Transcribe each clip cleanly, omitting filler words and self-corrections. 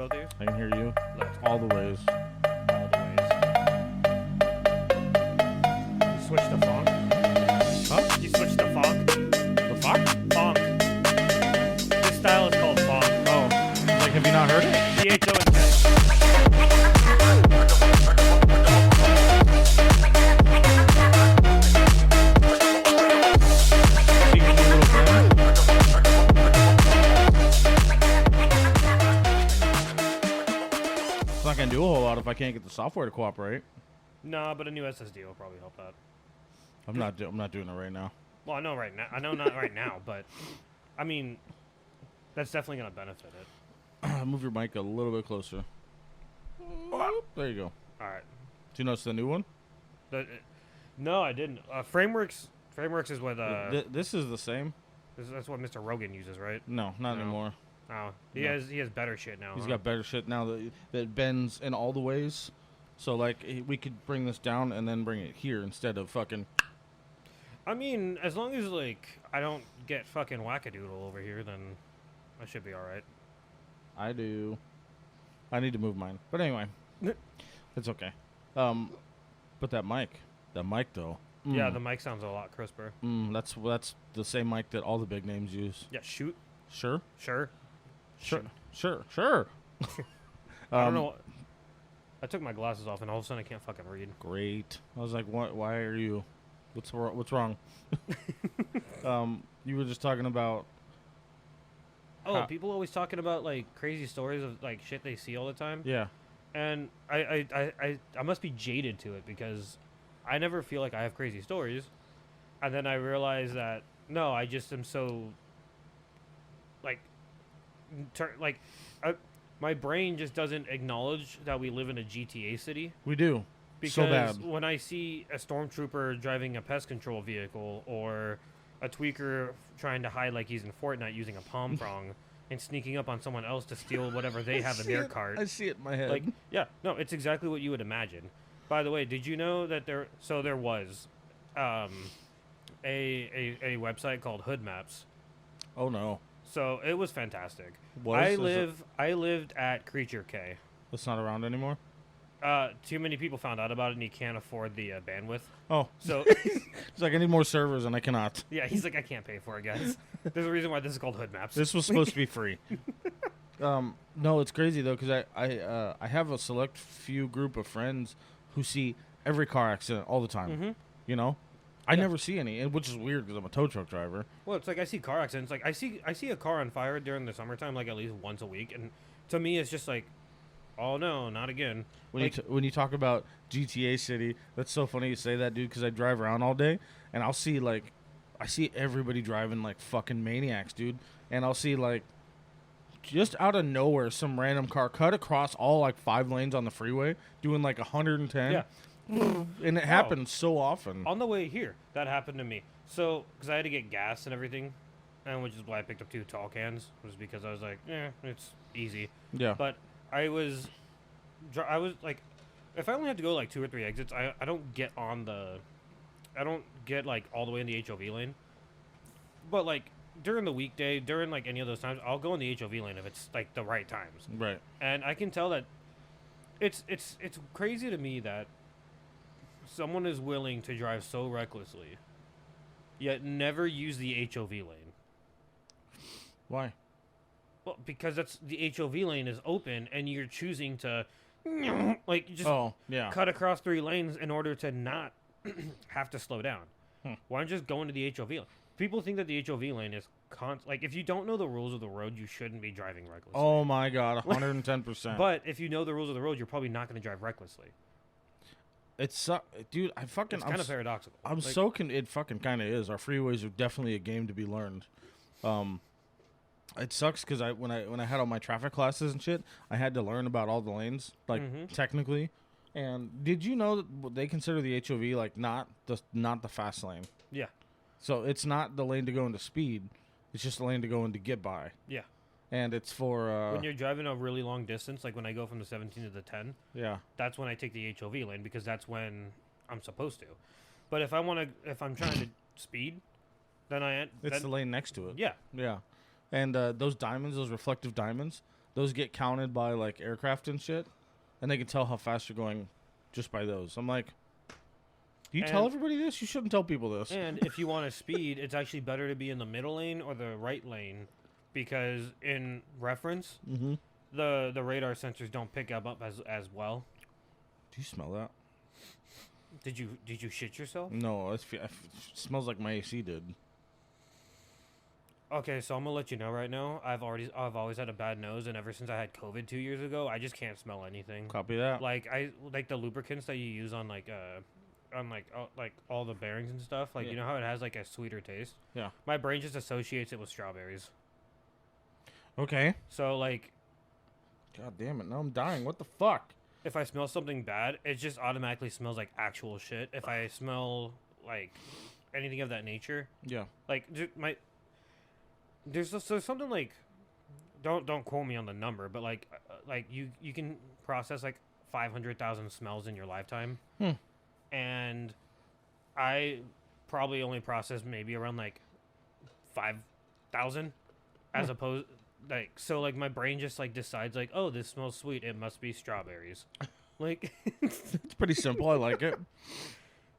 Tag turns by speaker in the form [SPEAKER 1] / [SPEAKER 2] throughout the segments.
[SPEAKER 1] both of you?
[SPEAKER 2] I can hear you.
[SPEAKER 1] Left.
[SPEAKER 2] All the ways.
[SPEAKER 1] All the ways. You switched to funk?
[SPEAKER 2] Huh?
[SPEAKER 1] You switched to funk?
[SPEAKER 2] The fuck?
[SPEAKER 1] Funk. This style is called funk.
[SPEAKER 2] Oh. Like, have you not heard it?
[SPEAKER 1] DHO and Ken.
[SPEAKER 2] It's not gonna do a whole lot if I can't get the software to cooperate.
[SPEAKER 1] Nah, but a new SSD will probably help that.
[SPEAKER 2] I'm not doing it right now.
[SPEAKER 1] Well, I know right now. I know not right now, but I mean, that's definitely gonna benefit it.
[SPEAKER 2] Move your mic a little bit closer. There you go.
[SPEAKER 1] All right.
[SPEAKER 2] Do you notice the new one?
[SPEAKER 1] No, I didn't. Frameworks is what.
[SPEAKER 2] This is the same.
[SPEAKER 1] That's what Mr. Rogan uses, right?
[SPEAKER 2] No, not anymore.
[SPEAKER 1] Oh, he has better shit now.
[SPEAKER 2] He's got better shit now that bends in all the ways. So like we could bring this down and then bring it here instead of fucking.
[SPEAKER 1] I mean, as long as like I don't get fucking wackadoodle over here, then I should be all right.
[SPEAKER 2] I do. I need to move mine, but anyway, it's okay. But that mic though.
[SPEAKER 1] Yeah, the mic sounds a lot crisper.
[SPEAKER 2] That's the same mic that all the big names use.
[SPEAKER 1] Yeah, shoot.
[SPEAKER 2] Sure.
[SPEAKER 1] Sure.
[SPEAKER 2] I
[SPEAKER 1] don't know. I took my glasses off, and all of a sudden I can't fucking read.
[SPEAKER 2] Great. I was like, what? Why are you? What's wrong? You were just talking about.
[SPEAKER 1] Oh, people always talking about like crazy stories of like shit they see all the time.
[SPEAKER 2] Yeah.
[SPEAKER 1] And I must be jaded to it because I never feel like I have crazy stories, and then I realize that no, I just am so my brain just doesn't acknowledge that we live in a GTA city.
[SPEAKER 2] We do.
[SPEAKER 1] Because
[SPEAKER 2] so bad.
[SPEAKER 1] When I see a stormtrooper driving a pest control vehicle or a tweaker trying to hide like he's in Fortnite using a palm prong and sneaking up on someone else to steal whatever they have in their cart.
[SPEAKER 2] I see it in my head.
[SPEAKER 1] Like, yeah, no, it's exactly what you would imagine. By the way, did you know that there was a website called Hood Maps.
[SPEAKER 2] Oh no.
[SPEAKER 1] So it was fantastic.
[SPEAKER 2] I
[SPEAKER 1] lived at Creature K.
[SPEAKER 2] It's not around anymore.
[SPEAKER 1] Too many people found out about it, and he can't afford the bandwidth.
[SPEAKER 2] Oh,
[SPEAKER 1] so
[SPEAKER 2] he's like, I need more servers, and I cannot.
[SPEAKER 1] Yeah, he's like, I can't pay for it, guys. There's a reason why this is called Hood Maps.
[SPEAKER 2] This was supposed to be free. No, it's crazy though, because I have a select few group of friends who see every car accident all the time.
[SPEAKER 1] Mm-hmm.
[SPEAKER 2] You know, I never see any, which is weird because I'm a tow truck driver.
[SPEAKER 1] Well, it's like I see car accidents. Like I see a car on fire during the summertime, like at least once a week, and to me, it's just like, oh no, not again.
[SPEAKER 2] When you talk about GTA City, that's so funny you say that, dude, because I drive around all day, and I see everybody driving like fucking maniacs, dude, and I'll see like just out of nowhere some random car cut across all like 5 lanes on the freeway doing like 110.
[SPEAKER 1] Yeah.
[SPEAKER 2] And it happens so often.
[SPEAKER 1] On the way here, that happened to me. So, because I had to get gas and everything, and which is why I picked up 2 tall cans, was because I was like, it's easy.
[SPEAKER 2] Yeah.
[SPEAKER 1] But I was like, if I only have to go like 2 or 3 exits, I don't get like all the way in the HOV lane. But like during the weekday, during like any of those times, I'll go in the HOV lane if it's like the right times.
[SPEAKER 2] Right.
[SPEAKER 1] And I can tell that it's crazy to me that someone is willing to drive so recklessly, yet never use the HOV lane.
[SPEAKER 2] Why?
[SPEAKER 1] Well, because the HOV lane is open, and you're choosing to, like, just cut across 3 lanes in order to not have to slow down. Why don't you just go into the HOV lane? People think that the HOV lane is like, if you don't know the rules of the road, you shouldn't be driving recklessly.
[SPEAKER 2] Oh my god, 110%.
[SPEAKER 1] But if you know the rules of the road, you're probably not going to drive recklessly.
[SPEAKER 2] Dude, it's
[SPEAKER 1] kind of paradoxical.
[SPEAKER 2] It fucking kind of is. Our freeways are definitely a game to be learned. It sucks because when I had all my traffic classes and shit, I had to learn about all the lanes, like technically. And did you know that they consider the HOV like not the fast lane?
[SPEAKER 1] Yeah.
[SPEAKER 2] So it's not the lane to go into speed; it's just the lane to go into get by.
[SPEAKER 1] Yeah.
[SPEAKER 2] And it's for
[SPEAKER 1] when you're driving a really long distance, like when I go from the 17 to the 10.
[SPEAKER 2] Yeah.
[SPEAKER 1] That's when I take the HOV lane because that's when I'm supposed to. But if I'm trying to speed, then
[SPEAKER 2] it's the lane next to it.
[SPEAKER 1] Yeah.
[SPEAKER 2] Yeah. And those diamonds, those reflective diamonds, those get counted by like aircraft and shit, and they can tell how fast you're going just by those. I'm like, do you tell everybody this? You shouldn't tell people this.
[SPEAKER 1] And if you want to speed, it's actually better to be in the middle lane or the right lane, because in reference, the radar sensors don't pick up as well.
[SPEAKER 2] Do you smell that?
[SPEAKER 1] Did you shit yourself?
[SPEAKER 2] No, it smells like my AC did.
[SPEAKER 1] Okay, so I'm gonna let you know right now. I've always had a bad nose, and ever since I had COVID 2 years ago, I just can't smell anything.
[SPEAKER 2] Copy that.
[SPEAKER 1] Like the lubricants that you use on like all the bearings and stuff. Like you know how it has like a sweeter taste.
[SPEAKER 2] Yeah.
[SPEAKER 1] My brain just associates it with strawberries.
[SPEAKER 2] Okay.
[SPEAKER 1] So like,
[SPEAKER 2] God damn it! Now I'm dying. What the fuck?
[SPEAKER 1] If I smell something bad, it just automatically smells like actual shit. If I smell like anything of that nature, like there's something like, don't quote me on the number, but like you can process like 500,000 smells in your lifetime, and I probably only processed maybe around like 5,000, as opposed. Like, so like my brain just like decides like, oh, this smells sweet, it must be strawberries. Like
[SPEAKER 2] it's pretty simple. I like it.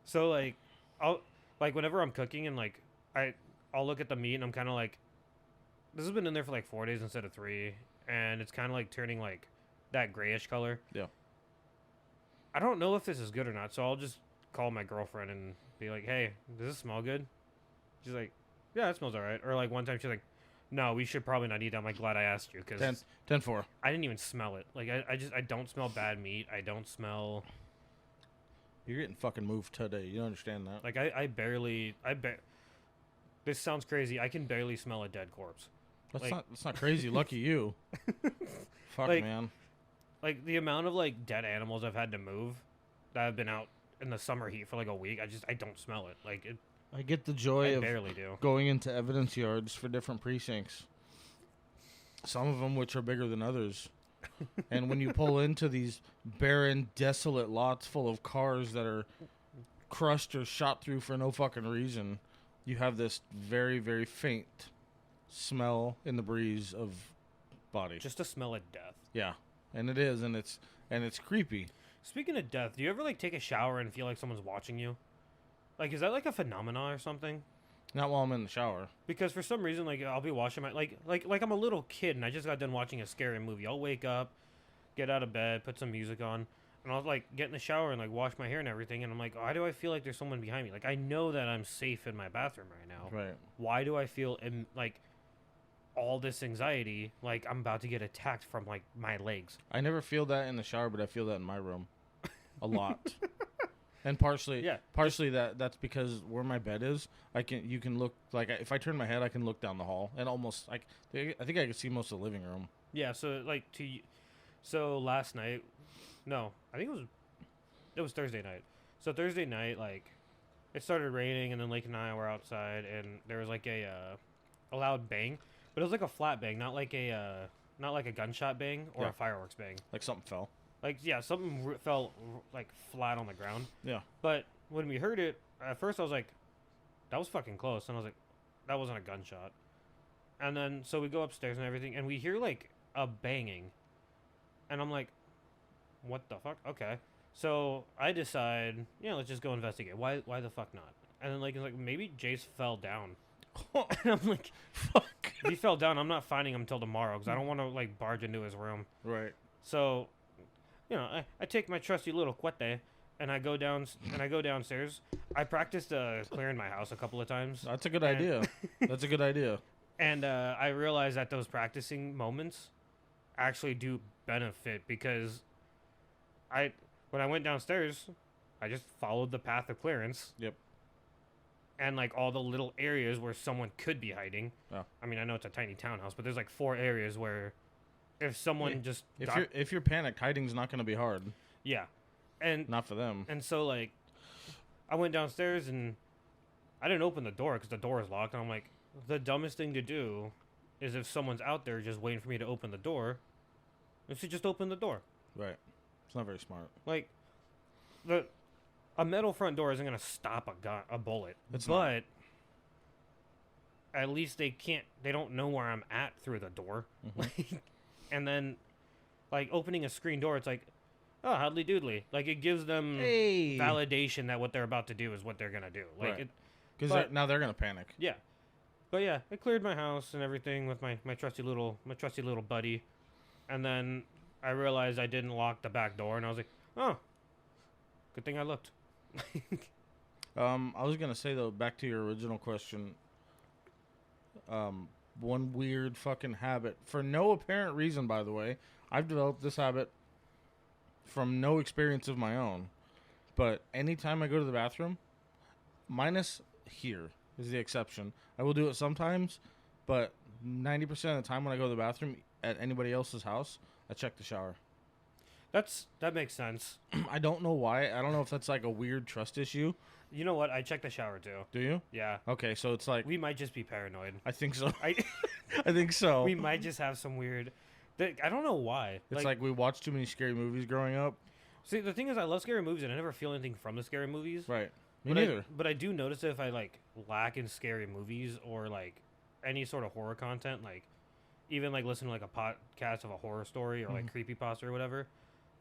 [SPEAKER 1] So like I'll like whenever I'm cooking and like I'll look at the meat and I'm kind of like, this has been in there for like 4 days instead of 3, and it's kind of like turning like that grayish color.
[SPEAKER 2] Yeah.
[SPEAKER 1] I don't know if this is good or not, so I'll just call my girlfriend and be like, hey, does this smell good? She's like, yeah, it smells all right. Or like one time she's like, no, we should probably not eat that. I'm like, glad I asked you, because
[SPEAKER 2] 10-4.
[SPEAKER 1] I didn't even smell it. Like I don't smell bad meat. I don't smell.
[SPEAKER 2] You're getting fucking moved today. You don't understand that.
[SPEAKER 1] Like I barely. This sounds crazy. I can barely smell a dead corpse.
[SPEAKER 2] That's not crazy. Lucky you. Fuck,
[SPEAKER 1] like,
[SPEAKER 2] man.
[SPEAKER 1] Like the amount of like dead animals I've had to move that have been out in the summer heat for like a week. I don't smell it. Like it.
[SPEAKER 2] I get the joy of
[SPEAKER 1] barely do.
[SPEAKER 2] Going into evidence yards for different precincts. Some of them which are bigger than others. And when you pull into these barren, desolate lots full of cars that are crushed or shot through for no fucking reason, you have this very, very faint smell in the breeze of body.
[SPEAKER 1] Just a smell of death.
[SPEAKER 2] Yeah. And it is, and it's creepy.
[SPEAKER 1] Speaking of death, do you ever like take a shower and feel like someone's watching you? Like, is that like a phenomenon or something?
[SPEAKER 2] Not while I'm in the shower.
[SPEAKER 1] Because for some reason, like, I'll be watching my like I'm a little kid and I just got done watching a scary movie. I'll wake up, get out of bed, put some music on, and I'll like get in the shower and like wash my hair and everything. And I'm like, why do I feel like there's someone behind me? Like, I know that I'm safe in my bathroom right now.
[SPEAKER 2] Right.
[SPEAKER 1] Why do I feel like all this anxiety? Like I'm about to get attacked from like my legs.
[SPEAKER 2] I never feel that in the shower, but I feel that in my room, a lot. And partially that's because where my bed is, you can look, like if I turn my head, I can look down the hall and almost like I think I can see most of the living room.
[SPEAKER 1] Yeah, so last night, no, I think it was Thursday night. So Thursday night, like it started raining and then Lake and I were outside and there was like a loud bang, but it was like a flat bang, not like a gunshot bang or a fireworks bang.
[SPEAKER 2] Like something fell.
[SPEAKER 1] Like, yeah, something fell, like, flat on the ground.
[SPEAKER 2] Yeah.
[SPEAKER 1] But when we heard it, at first I was like, that was fucking close. And I was like, that wasn't a gunshot. And then, so we go upstairs and everything, and we hear, like, a banging. And I'm like, what the fuck? Okay. So I decide, let's just go investigate. Why the fuck not? And then, like, it's like, maybe Jace fell down. And I'm like, fuck. If he fell down, I'm not finding him until tomorrow, because I don't want to, like, barge into his room.
[SPEAKER 2] Right.
[SPEAKER 1] So... I take my trusty little cuete and I go downstairs. I practiced clearing my house a couple of times.
[SPEAKER 2] That's a good idea. That's a good idea.
[SPEAKER 1] And I realized that those practicing moments actually do benefit, because when I went downstairs, I just followed the path of clearance.
[SPEAKER 2] Yep.
[SPEAKER 1] And like all the little areas where someone could be hiding.
[SPEAKER 2] Oh.
[SPEAKER 1] I mean, I know it's a tiny townhouse, but there's like 4 areas where if someone
[SPEAKER 2] if you're panicked, hiding's not going to be hard.
[SPEAKER 1] Yeah. And
[SPEAKER 2] not for them.
[SPEAKER 1] And so like I went downstairs and I didn't open the door because the door is locked, and I'm like, the dumbest thing to do is if someone's out there just waiting for me to open the door, I should just open the door.
[SPEAKER 2] Right. It's not very smart.
[SPEAKER 1] Like a metal front door isn't going to stop a bullet.
[SPEAKER 2] It's
[SPEAKER 1] but
[SPEAKER 2] not.
[SPEAKER 1] At least they don't know where I'm at through the door.
[SPEAKER 2] Mm-hmm.
[SPEAKER 1] and then like opening a screen door, it's like, oh, howdly doodly. Like it gives them validation that what they're about to do is what they're gonna do. Like,
[SPEAKER 2] because now they're gonna panic.
[SPEAKER 1] Yeah, but yeah, it cleared my house and everything with my trusty little buddy, and then I realized I didn't lock the back door, and I was like, oh, good thing I looked.
[SPEAKER 2] I was gonna say though, back to your original question. One weird fucking habit for no apparent reason, by the way. I've developed this habit from no experience of my own, but anytime I go to the bathroom, minus here is the exception. I will do it sometimes, but 90% of the time when I go to the bathroom at anybody else's house, I check the shower.
[SPEAKER 1] That makes sense.
[SPEAKER 2] I don't know why. I don't know if that's like a weird trust issue.
[SPEAKER 1] You know what? I check the shower too.
[SPEAKER 2] Do you?
[SPEAKER 1] Yeah.
[SPEAKER 2] Okay, so it's like
[SPEAKER 1] we might just be paranoid.
[SPEAKER 2] I think so. I think so.
[SPEAKER 1] We might just have some weird. I don't know why.
[SPEAKER 2] It's like we watched too many scary movies growing up.
[SPEAKER 1] See, the thing is, I love scary movies, and I never feel anything from the scary movies.
[SPEAKER 2] Right. Me neither.
[SPEAKER 1] But I do notice that if I like lack in scary movies or like any sort of horror content, like even like listen to like a podcast of a horror story or like creepypasta or whatever,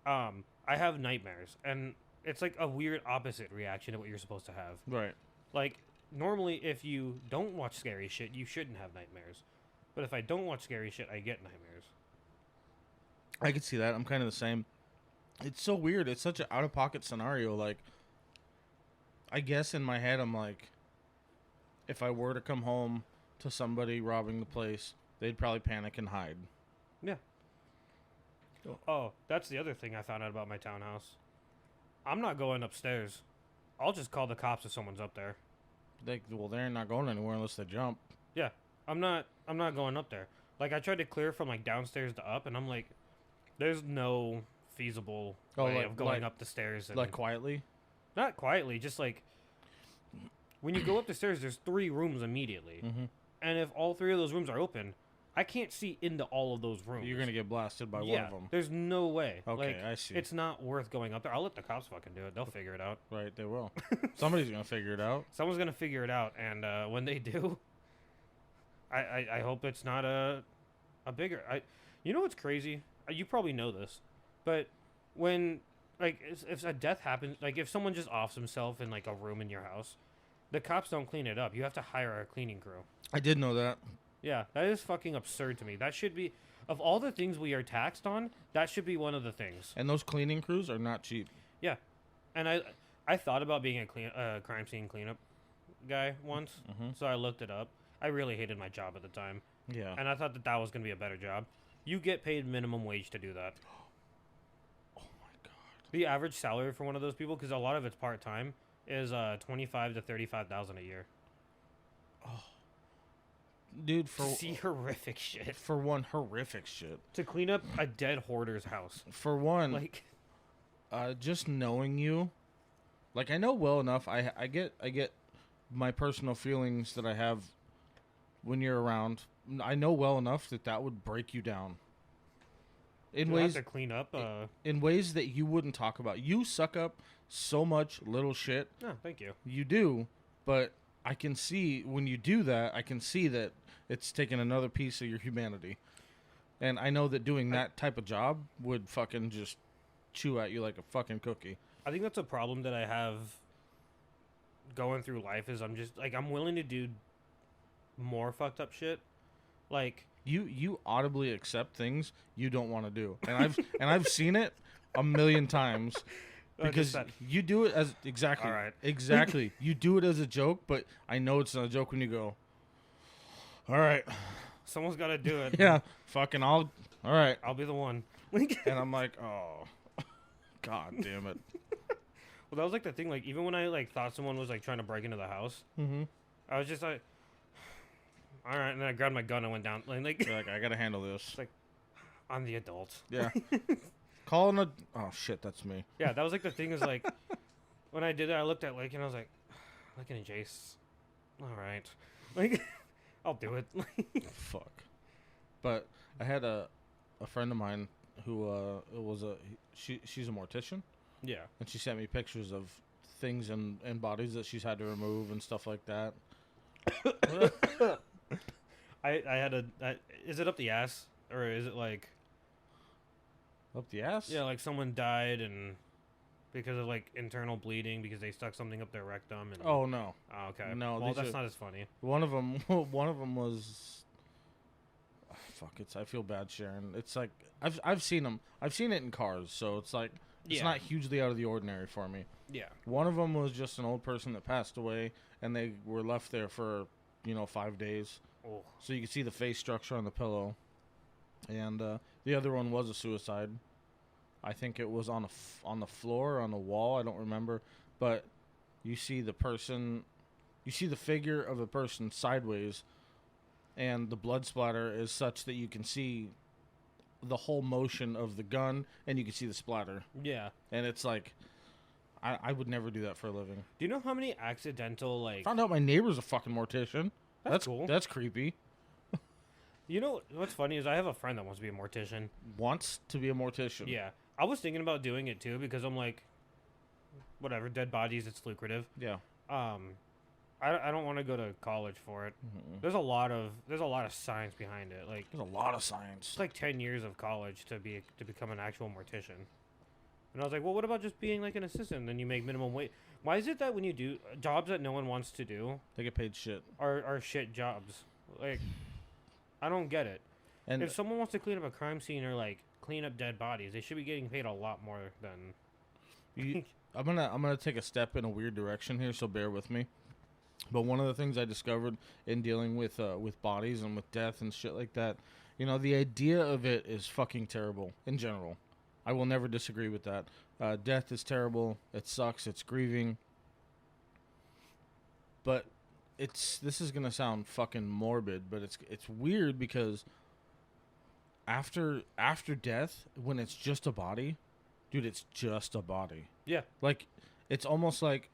[SPEAKER 1] I have nightmares, and it's like a weird opposite reaction to what you're supposed to have.
[SPEAKER 2] Right.
[SPEAKER 1] Like normally, if you don't watch scary shit, you shouldn't have nightmares. But if I don't watch scary shit, I get nightmares.
[SPEAKER 2] I could see that. I'm kind of the same. It's so weird. It's such an out-of-pocket scenario. Like, I guess in my head, I'm like, if I were to come home to somebody robbing the place, they'd probably panic and hide.
[SPEAKER 1] Yeah. Oh, that's the other thing I found out about my townhouse. I'm not going upstairs. I'll just call the cops if someone's up there.
[SPEAKER 2] They're not going anywhere unless they jump.
[SPEAKER 1] Yeah, I'm not going up there. Like, I tried to clear from, like, downstairs to up, and I'm like, there's no feasible way of going up the stairs. And
[SPEAKER 2] like, quietly?
[SPEAKER 1] Not quietly, just, like, when you go up the stairs, there's 3 rooms immediately. Mm-hmm. And if all 3 of those rooms are open, I can't see into all of those rooms.
[SPEAKER 2] You're going to get blasted by one of them.
[SPEAKER 1] There's no way.
[SPEAKER 2] Okay,
[SPEAKER 1] like,
[SPEAKER 2] I see.
[SPEAKER 1] It's not worth going up there. I'll let the cops fucking do it. They'll figure it out.
[SPEAKER 2] Right, they will. Somebody's going to figure it out.
[SPEAKER 1] Someone's going to figure it out, and when they do, I hope it's not a bigger... You know what's crazy? You probably know this, but when, like, if a death happens, like, if someone just offs himself in, like, a room in your house, the cops don't clean it up. You have to hire a cleaning crew.
[SPEAKER 2] I did know that.
[SPEAKER 1] Yeah, that is fucking absurd to me. That should be, of all the things we are taxed on, that should be one of the things.
[SPEAKER 2] And those cleaning crews are not cheap.
[SPEAKER 1] Yeah, and I thought about being a crime scene cleanup guy once, so I looked it up. I really hated my job at the time.
[SPEAKER 2] Yeah.
[SPEAKER 1] And I thought that was going to be a better job. You get paid minimum wage to do that.
[SPEAKER 2] Oh my god.
[SPEAKER 1] The average salary for one of those people, because a lot of it's part-time, is $25,000 to $35,000 a year.
[SPEAKER 2] Oh. Dude,
[SPEAKER 1] see horrific shit.
[SPEAKER 2] For one, horrific shit.
[SPEAKER 1] To clean up a dead hoarder's house.
[SPEAKER 2] For one,
[SPEAKER 1] like,
[SPEAKER 2] just knowing you, like, I know well enough. I get my personal feelings that I have when you're around. I know well enough that would break you down. In ways
[SPEAKER 1] to clean up.
[SPEAKER 2] In ways that you wouldn't talk about. You suck up so much little shit.
[SPEAKER 1] Oh, thank you.
[SPEAKER 2] You do, but I can see when you do that. I can see that it's taking another piece of your humanity, and I know that doing that type of job would fucking just chew at you like a fucking cookie.
[SPEAKER 1] I think that's a problem that I have going through life. Is I'm just like I'm willing to do more fucked up shit. Like
[SPEAKER 2] you audibly accept things you don't want to do, and I've seen it a million times because you do it as exactly
[SPEAKER 1] all right.
[SPEAKER 2] Exactly. You do it as a joke, but I know it's not a joke when you go, all right,
[SPEAKER 1] someone's got to do it.
[SPEAKER 2] Yeah, fucking all right,
[SPEAKER 1] I'll be the one.
[SPEAKER 2] And I'm like, oh, god damn it.
[SPEAKER 1] Well, that was like the thing. Like even when I like thought someone was like trying to break into the house, I was just like, all right, and then I grabbed my gun and went down. Like
[SPEAKER 2] you're like, I gotta handle this.
[SPEAKER 1] It's like, I'm the adult.
[SPEAKER 2] Yeah. Calling a... Oh, shit, that's me.
[SPEAKER 1] Yeah, that was like the thing is like, when I did it, I looked at Lake and I was like, looking at Jace. All right. Like, I'll do it.
[SPEAKER 2] Fuck. But I had a friend of mine who she's a mortician.
[SPEAKER 1] Yeah. And
[SPEAKER 2] she sent me pictures of things and bodies that she's had to remove and stuff like that.
[SPEAKER 1] I had is it up the ass or is it like
[SPEAKER 2] Up the ass?
[SPEAKER 1] Yeah, like someone died and because of like internal bleeding because they stuck something up their rectum. And
[SPEAKER 2] Oh no.
[SPEAKER 1] Oh, okay.
[SPEAKER 2] No,
[SPEAKER 1] well, that's not as funny.
[SPEAKER 2] One of them was. Oh, fuck it. I feel bad sharing. It's like I've seen them. I've seen it in cars, so it's like it's not hugely out of the ordinary for me.
[SPEAKER 1] Yeah.
[SPEAKER 2] One of them was just an old person that passed away, and they were left there for 5 days.
[SPEAKER 1] Oh.
[SPEAKER 2] So you can see the face structure on the pillow. And the other one was a suicide. I think it was on the floor, on the wall. I don't remember, but you see the figure of a person sideways, and the blood splatter is such that you can see the whole motion of the gun, and you can see the splatter.
[SPEAKER 1] Yeah.
[SPEAKER 2] And it's like, I would never do that for a living.
[SPEAKER 1] Do you know how many accidental
[SPEAKER 2] Found out my neighbor's a fucking mortician.
[SPEAKER 1] That's cool.
[SPEAKER 2] That's creepy.
[SPEAKER 1] You know what's funny is I have a friend that wants to be a mortician.
[SPEAKER 2] Wants to be a mortician.
[SPEAKER 1] Yeah. I was thinking about doing it too because I'm like, whatever, dead bodies, it's lucrative.
[SPEAKER 2] Yeah.
[SPEAKER 1] I don't want to go to college for it. Mm-hmm. There's a lot of science behind it. Like
[SPEAKER 2] there's a lot of science.
[SPEAKER 1] It's like 10 years of college to become an actual mortician. And I was like, well, what about just being like an assistant? Then you make minimum wage. Why is it that when you do jobs that no one wants to do,
[SPEAKER 2] they get paid shit?
[SPEAKER 1] Are shit jobs? Like, I don't get it. And if someone wants to clean up a crime scene or like clean up dead bodies, they should be getting paid a lot more than.
[SPEAKER 2] I'm gonna take a step in a weird direction here, so bear with me. But one of the things I discovered in dealing with bodies and with death and shit like that, the idea of it is fucking terrible in general. I will never disagree with that. Death is terrible. It sucks. It's grieving. But this is gonna sound fucking morbid, but it's weird because after death, when it's just a body, dude, it's just a body.
[SPEAKER 1] Yeah.
[SPEAKER 2] Like, it's almost like,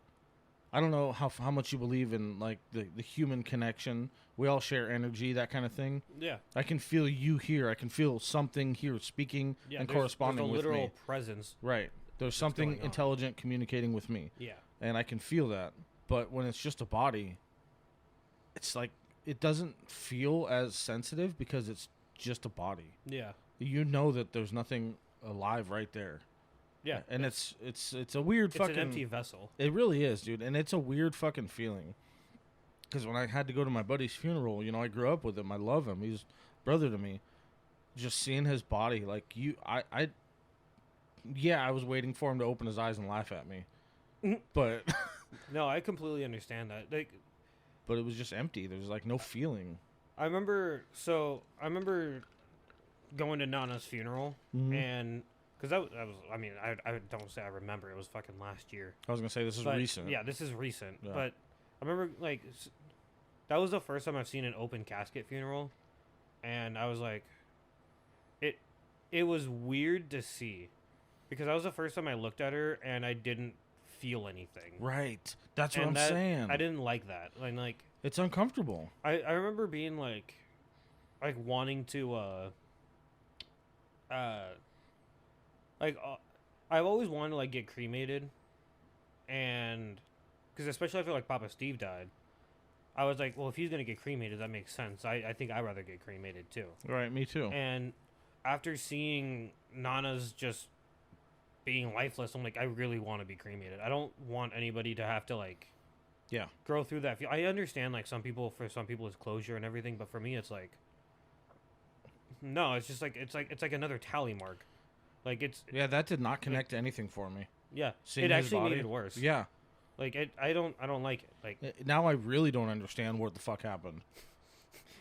[SPEAKER 2] I don't know how much you believe in, like, the human connection. We all share energy, that kind of thing.
[SPEAKER 1] Yeah.
[SPEAKER 2] I can feel you here. I can feel something here speaking and corresponding with me.
[SPEAKER 1] There's a literal presence.
[SPEAKER 2] Right. There's something intelligent communicating with me.
[SPEAKER 1] Yeah.
[SPEAKER 2] And I can feel that. But when it's just a body, it's like, it doesn't feel as sensitive because it's just a body.
[SPEAKER 1] Yeah.
[SPEAKER 2] You know that there's nothing alive right there.
[SPEAKER 1] Yeah.
[SPEAKER 2] And it's a weird fucking...
[SPEAKER 1] It's an empty vessel.
[SPEAKER 2] It really is, dude. And it's a weird fucking feeling. Because when I had to go to my buddy's funeral, I grew up with him. I love him. He's brother to me. Just seeing his body, like, I was waiting for him to open his eyes and laugh at me. But...
[SPEAKER 1] No, I completely understand that. Like,
[SPEAKER 2] but it was just empty. There was, like, no feeling.
[SPEAKER 1] I remember going to Nana's funeral, and... Because that was, I mean, I don't say I remember. It was fucking last year.
[SPEAKER 2] I was going to say, this is recent.
[SPEAKER 1] Yeah, this is recent. Yeah. But I remember, like, that was the first time I've seen an open casket funeral. And I was like, it was weird to see. Because that was the first time I looked at her and I didn't feel anything.
[SPEAKER 2] Right. That's what I'm saying.
[SPEAKER 1] I didn't like that. Like,
[SPEAKER 2] it's uncomfortable.
[SPEAKER 1] I remember being like wanting to, I've always wanted to, like, get cremated, and, because especially after, like, Papa Steve died, I was like, well, if he's going to get cremated, that makes sense. I think I'd rather get cremated, too.
[SPEAKER 2] Right, me too.
[SPEAKER 1] And after seeing Nana's just being lifeless, I'm like, I really want to be cremated. I don't want anybody to have to, like, go through that. I understand, like, for some people it's closure and everything, but for me it's like, no, it's just like, it's like another tally mark. Like, it's...
[SPEAKER 2] Yeah, that did not connect to anything for me.
[SPEAKER 1] Yeah. It actually made it worse.
[SPEAKER 2] Yeah.
[SPEAKER 1] Like, I don't like it. Like,
[SPEAKER 2] now I really don't understand what the fuck happened.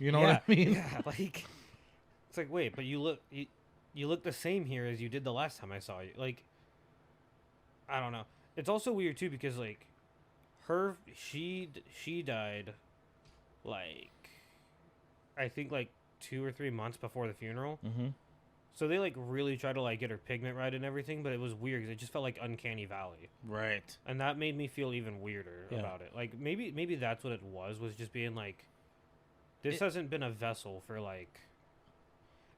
[SPEAKER 2] You know what I mean?
[SPEAKER 1] Yeah, like... It's like, wait, but you look the same here as you did the last time I saw you. Like, I don't know. It's also weird, too, because, like, she died, like, I think, like, 2 or 3 months before the funeral.
[SPEAKER 2] Mm-hmm.
[SPEAKER 1] So they, like, really tried to, like, get her pigment right and everything, but it was weird because it just felt like Uncanny Valley.
[SPEAKER 2] Right.
[SPEAKER 1] And that made me feel even weirder about it. Like, maybe that's what it was just being, like, this hasn't been a vessel for, like...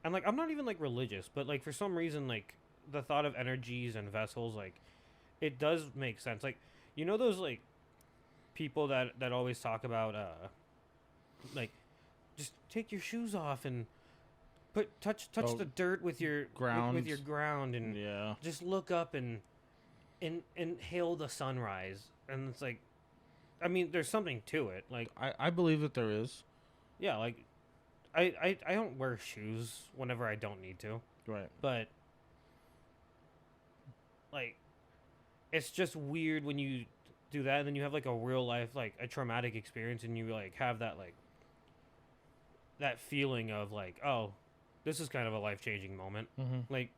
[SPEAKER 1] And, like, I'm not even, like, religious, but, like, for some reason, like, the thought of energies and vessels, like, it does make sense. Like, you know those, like, people that always talk about, like, just take your shoes off and... touch the dirt with your ground with your ground, and just look up and inhale the sunrise. And it's like, I mean, there's something to it. Like,
[SPEAKER 2] I believe that there is.
[SPEAKER 1] Yeah, like, I don't wear shoes whenever I don't need to.
[SPEAKER 2] Right.
[SPEAKER 1] But, like, it's just weird when you do that, and then you have, like, a real life, like, a traumatic experience, and you, like, have that, like, that feeling of, like, oh, this is kind of a life-changing moment.
[SPEAKER 2] Mm-hmm.
[SPEAKER 1] Like,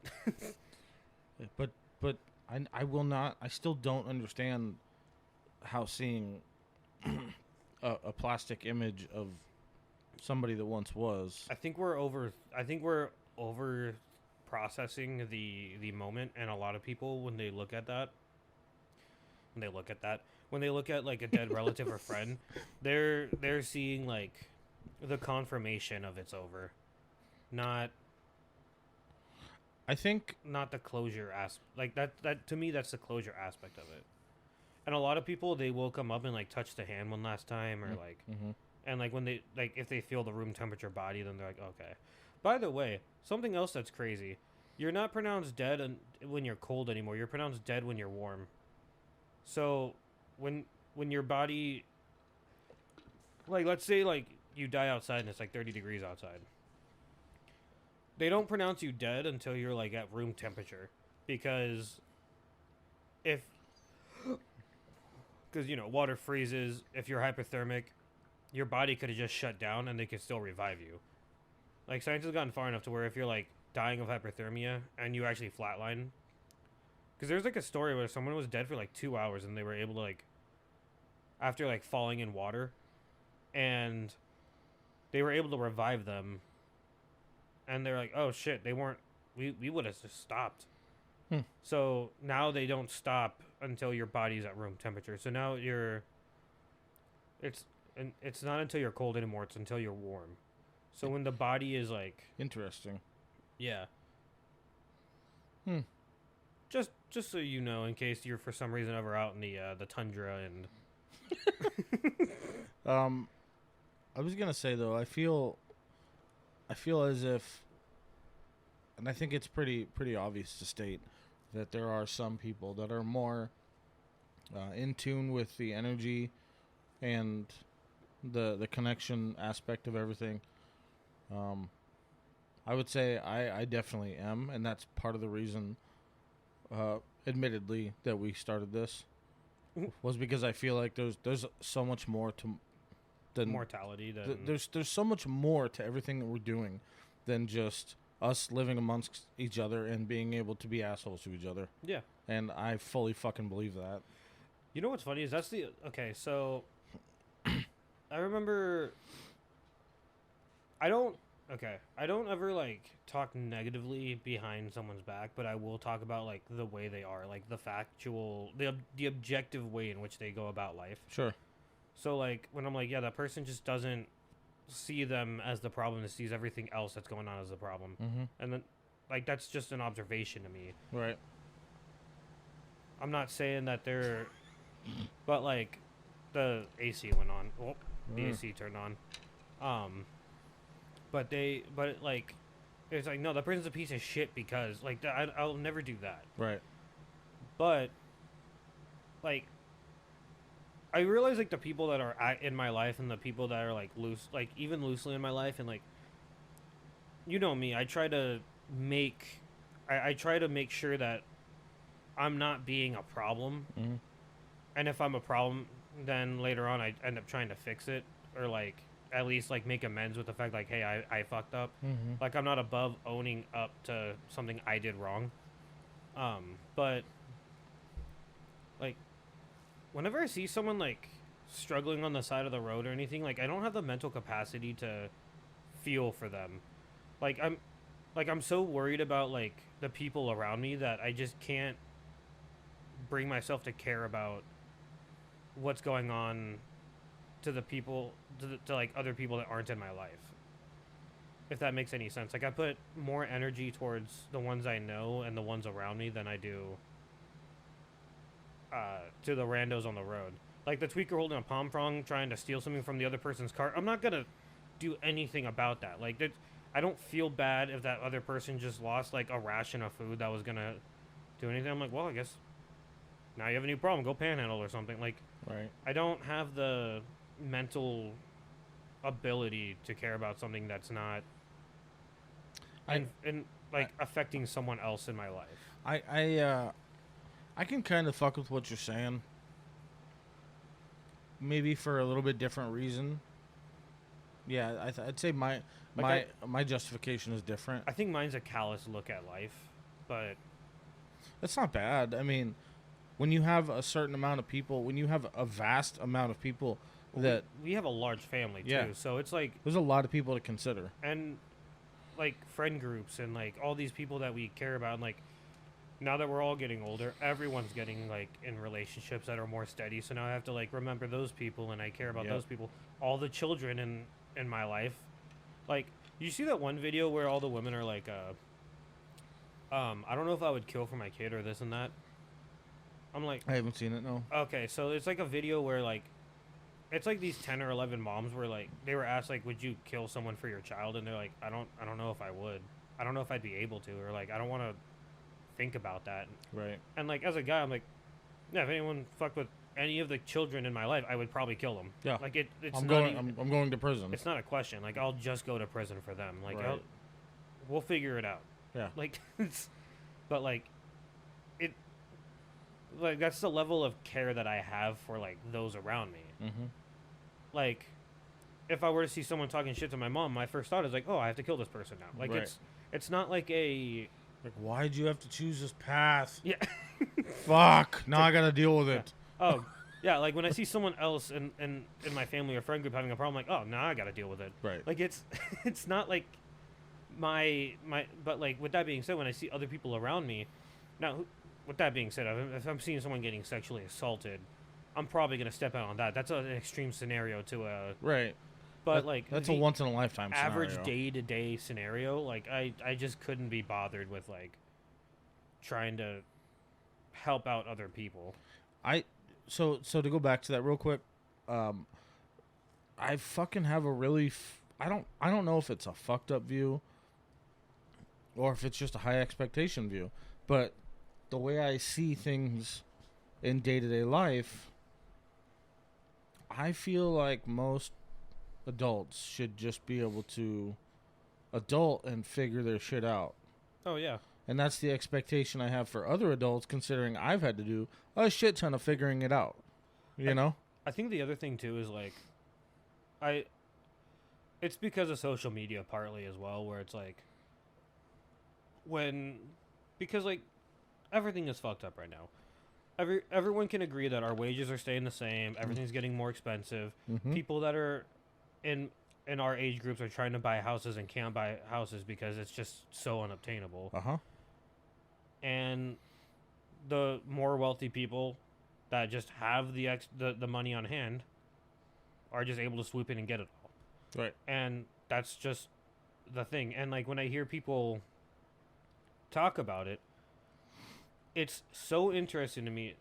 [SPEAKER 2] but I will not, I still don't understand how seeing a plastic image of somebody that once was.
[SPEAKER 1] I think we're over processing the moment, and a lot of people when they look at like a dead relative or friend, they're seeing like the confirmation of it's over, not the closure like that to me. That's the closure aspect of it. And a lot of people, they will come up and like touch the hand one last time, or like, and like when they like, if they feel the room temperature body, then they're like, okay. By the way, something else that's crazy, you're not pronounced dead when you're cold anymore. You're pronounced dead when you're warm. So when your body, like, let's say like you die outside and it's like 30 degrees outside, they don't pronounce you dead until you're like at room temperature, because you know, water freezes. If you're hypothermic, your body could have just shut down and they could still revive you. Like, science has gotten far enough to where if you're like dying of hypothermia and you actually flatline, because there's like a story where someone was dead for like 2 hours and they were able to, like, after like falling in water, and they were able to revive them, and they're like, oh shit, we would have just stopped. So now they don't stop until your body's at room temperature. So now it's not until you're cold anymore. It's until you're warm. So when the body is like,
[SPEAKER 2] interesting.
[SPEAKER 1] Yeah. Just so you know, in case you're for some reason ever out in the tundra and.
[SPEAKER 2] I was gonna say though, I feel as if, and I think it's pretty obvious to state that there are some people that are more in tune with the energy and the connection aspect of everything. I would say I definitely am, and that's part of the reason, admittedly, that we started this, was because I feel like there's so much more than
[SPEAKER 1] mortality.
[SPEAKER 2] There's so much more to everything that we're doing than just us living amongst each other and being able to be assholes to each other.
[SPEAKER 1] Yeah.
[SPEAKER 2] And I fully fucking believe that.
[SPEAKER 1] You know what's funny is okay, so I remember I don't ever like talk negatively behind someone's back, but I will talk about like the way they are, like the factual, the objective way in which they go about life.
[SPEAKER 2] Sure.
[SPEAKER 1] So like when I'm like, yeah, that person just doesn't see them as the problem, it sees everything else that's going on as the problem. And then like that's just an observation to me.
[SPEAKER 2] Right.
[SPEAKER 1] I'm not saying that they're but like the AC went on. Oh, the AC turned on. But like it's like, no, that person's a piece of shit because like I'll never do that.
[SPEAKER 2] Right.
[SPEAKER 1] But like I realize like the people that are in my life and the people that are like loose, like even loosely in my life, and like, you know me, I try to make sure that I'm not being a problem. And if I'm a problem, then later on I end up trying to fix it, or like at least like make amends with the fact like, hey, I fucked up. Like I'm not above owning up to something I did wrong. But like whenever I see someone like struggling on the side of the road or anything, like I don't have the mental capacity to feel for them. I'm so worried about like the people around me that I just can't bring myself to care about what's going on to the people, to like other people that aren't in my life. If that makes any sense. Like I put more energy towards the ones I know and the ones around me than I do to the randos on the road. Like the tweaker holding a palm prong trying to steal something from the other person's car. I'm not gonna do anything about that. Like I don't feel bad if that other person just lost like a ration of food that was gonna do anything. I'm like, well, I guess now you have a new problem. Go panhandle or something. Like,
[SPEAKER 2] right.
[SPEAKER 1] I don't have the mental ability to care about something that's not affecting someone else in my life.
[SPEAKER 2] I can kind of fuck with what you're saying. Maybe for a little bit different reason. Yeah, I'd say my justification is different.
[SPEAKER 1] I think mine's a callous look at life, but
[SPEAKER 2] that's not bad. I mean, when you have a certain amount of people, when you have a vast amount of people that
[SPEAKER 1] we have a large family too, so it's like
[SPEAKER 2] there's a lot of people to consider,
[SPEAKER 1] and like friend groups and like all these people that we care about, and like now that we're all getting older, everyone's getting like in relationships that are more steady. So now I have to like remember those people, and I care about those people. All the children in my life, like you see that one video where all the women are like, I don't know if I would kill for my kid or this and that. I'm like,
[SPEAKER 2] I haven't seen it. No.
[SPEAKER 1] Okay, so it's like a video where like, it's like these 10 or 11 moms were like, they were asked like, would you kill someone for your child? And they're like, I don't know if I would. I don't know if I'd be able to, or like, I don't want to think about that.
[SPEAKER 2] Right.
[SPEAKER 1] And like, as a guy, I'm like, yeah, if anyone fucked with any of the children in my life, I would probably kill them.
[SPEAKER 2] Yeah.
[SPEAKER 1] Like it's
[SPEAKER 2] I'm
[SPEAKER 1] not
[SPEAKER 2] I'm going to prison.
[SPEAKER 1] It's not a question. Like, I'll just go to prison for them. Like,
[SPEAKER 2] right.
[SPEAKER 1] We'll figure it out.
[SPEAKER 2] Yeah.
[SPEAKER 1] Like, but like, like that's the level of care that I have for like those around me.
[SPEAKER 2] Mm-hmm.
[SPEAKER 1] Like, if I were to see someone talking shit to my mom, my first thought is like, oh, I have to kill this person now. Like,
[SPEAKER 2] right.
[SPEAKER 1] it's not like a
[SPEAKER 2] like, why'd you have to choose this path?
[SPEAKER 1] Yeah.
[SPEAKER 2] Fuck. Now I gotta deal with it.
[SPEAKER 1] Oh, yeah. Like when I see someone else in my family or friend group having a problem, like, oh, now I gotta deal with it.
[SPEAKER 2] Right.
[SPEAKER 1] Like it's not like my but like with that being said, when I see other people around me, now with that being said, if I'm seeing someone getting sexually assaulted, I'm probably gonna step out on that. That's an extreme scenario to a
[SPEAKER 2] right.
[SPEAKER 1] But like
[SPEAKER 2] that's a once in a lifetime
[SPEAKER 1] average day-to-day scenario. Like I just couldn't be bothered with like trying to help out other people.
[SPEAKER 2] So to go back to that real quick, I fucking have a really I don't know if it's a fucked up view or if it's just a high expectation view, but the way I see things in day-to-day life, I feel like most adults should just be able to adult and figure their shit out.
[SPEAKER 1] Oh, yeah.
[SPEAKER 2] And that's the expectation I have for other adults, considering I've had to do a shit ton of figuring it out. You know?
[SPEAKER 1] I think the other thing, too, is like, it's because of social media partly as well, where it's like, because like, everything is fucked up right now. Everyone can agree that our wages are staying the same, everything's getting more expensive.
[SPEAKER 2] Mm-hmm.
[SPEAKER 1] People that are in our age groups are trying to buy houses and can't buy houses because it's just so unobtainable.
[SPEAKER 2] Uh-huh.
[SPEAKER 1] And the more wealthy people that just have the money on hand are just able to swoop in and get it all.
[SPEAKER 2] Right.
[SPEAKER 1] And that's just the thing. And like when I hear people talk about it, it's so interesting to me.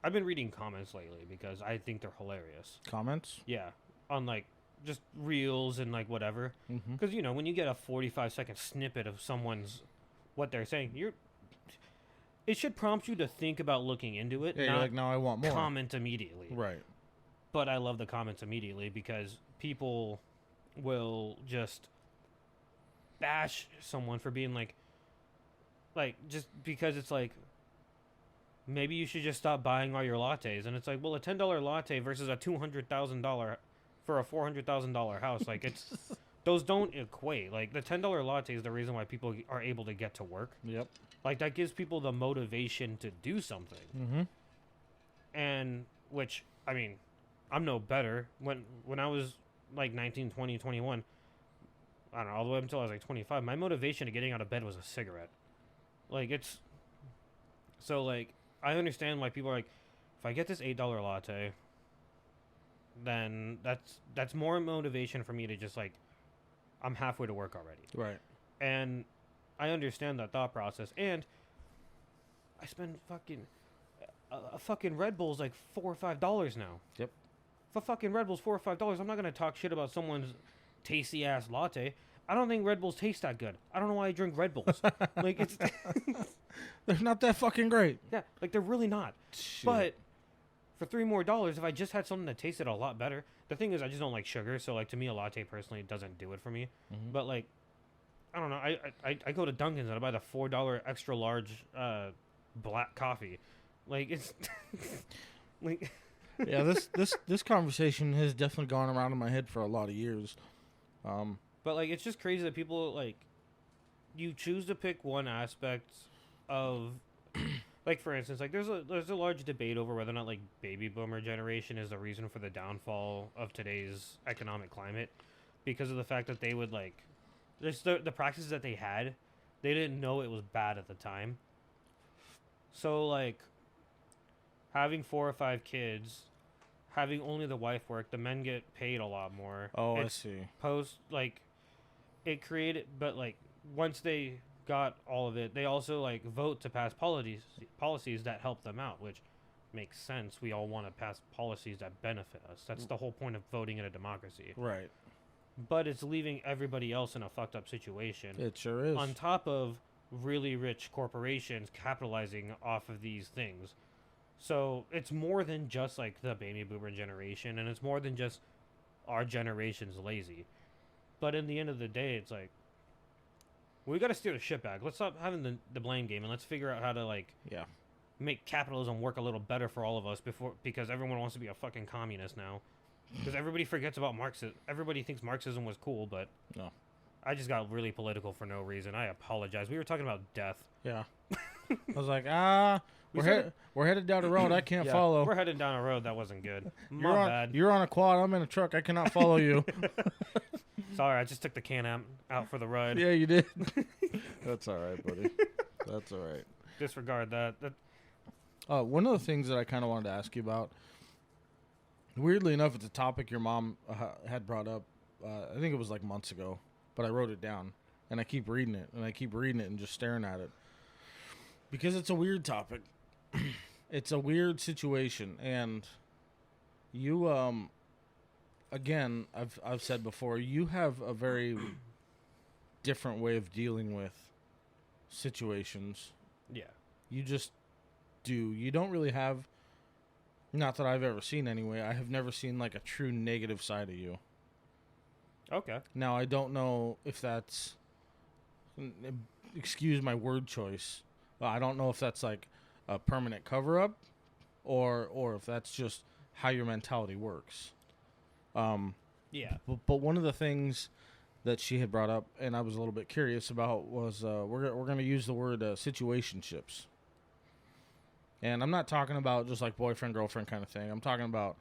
[SPEAKER 1] I've been reading comments lately because I think they're hilarious.
[SPEAKER 2] Comments?
[SPEAKER 1] Yeah. On like just reels and like whatever. Because, you know, when you get a 45-second snippet of someone's what they're saying, it should prompt you to think about looking into it.
[SPEAKER 2] Yeah, you're like, now I want more.
[SPEAKER 1] Comment immediately.
[SPEAKER 2] Right.
[SPEAKER 1] But I love the comments immediately because people will just bash someone for being like just because it's like, maybe you should just stop buying all your lattes. And it's like, well, a $10 latte versus a $200,000 for a $400,000 house. Like, it's those don't equate. Like, the $10 latte is the reason why people are able to get to work.
[SPEAKER 2] Yep.
[SPEAKER 1] Like, that gives people the motivation to do something.
[SPEAKER 2] Mm-hmm.
[SPEAKER 1] And, which, I mean, I'm no better. When I was, like, 19, 20, 21, I don't know, all the way up until I was, like, 25, my motivation to getting out of bed was a cigarette. Like, it's... So, like, I understand why people are like, if I get this $8 latte, then that's more motivation for me to just, like, I'm halfway to work already.
[SPEAKER 2] Right. And
[SPEAKER 1] I understand that thought process. And I spend fucking... a fucking Red Bull's like $4 or $5 now.
[SPEAKER 2] Yep.
[SPEAKER 1] If a fucking Red Bull's $4 or $5, I'm not going to talk shit about someone's tasty-ass latte. I don't think Red Bulls taste that good. I don't know why I drink Red Bulls. Like, it's...
[SPEAKER 2] They're not that fucking great.
[SPEAKER 1] Yeah, like, they're really not. Shit. But for $3 more, if I just had something that tasted a lot better... The thing is, I just don't like sugar, so, like, to me, a latte personally doesn't do it for me. Mm-hmm. But, like, I don't know. I go to Dunkin's and I buy the $4 extra large black coffee. Like, it's... like...
[SPEAKER 2] Yeah, this conversation has definitely gone around in my head for a lot of years.
[SPEAKER 1] But, like, it's just crazy that people, like, you choose to pick one aspect of, like, for instance, like, there's a large debate over whether or not, like, baby boomer generation is the reason for the downfall of today's economic climate, because of the fact that they would, like, just the practices that they had, they didn't know it was bad at the time. So, like, having 4 or 5 kids, having only the wife work, the men get paid a lot more.
[SPEAKER 2] Oh, I see.
[SPEAKER 1] It created, but, like, once they got all of it, they also, like, vote to pass policies that help them out, which makes sense. We all want to pass policies that benefit us. That's the whole point of voting in a democracy.
[SPEAKER 2] Right.
[SPEAKER 1] But it's leaving everybody else in a fucked up situation.
[SPEAKER 2] It sure is.
[SPEAKER 1] On top of really rich corporations capitalizing off of these things. So it's more than just, like, the baby boomer generation, and it's more than just our generation's lazy. But in the end of the day, it's like, we got to steer the shit back. Let's stop having the blame game, and let's figure out how to, like, make capitalism work a little better for all of us because everyone wants to be a fucking communist now. Because everybody forgets about Marxism. Everybody thinks Marxism was cool, but
[SPEAKER 2] no.
[SPEAKER 1] I just got really political for no reason. I apologize. We were talking about death.
[SPEAKER 2] Yeah. I was like, we're headed down a road I can't follow.
[SPEAKER 1] We're headed down a road that wasn't good. My bad.
[SPEAKER 2] You're on a quad. I'm in a truck. I cannot follow you.
[SPEAKER 1] Sorry, I just took the Can-Am out for the ride.
[SPEAKER 2] Yeah, you did. That's all right, buddy. That's all right.
[SPEAKER 1] Disregard that.
[SPEAKER 2] One of the things that I kind of wanted to ask you about, weirdly enough, it's a topic your mom had brought up. I think it was like months ago, but I wrote it down, and I keep reading it, and just staring at it. Because it's a weird topic. It's a weird situation, and you, again, I've said before, you have a very different way of dealing with situations.
[SPEAKER 1] Yeah.
[SPEAKER 2] You just do. You don't really have, not that I've ever seen anyway, I have never seen, like, a true negative side of you.
[SPEAKER 1] Okay.
[SPEAKER 2] Now, I don't know if that's, excuse my word choice, I don't know if that's, like, a permanent cover-up or if that's just how your mentality works.
[SPEAKER 1] Yeah.
[SPEAKER 2] But one of the things that she had brought up, and I was a little bit curious about, was we're going to use the word situationships. And I'm not talking about just like boyfriend-girlfriend kind of thing. I'm talking about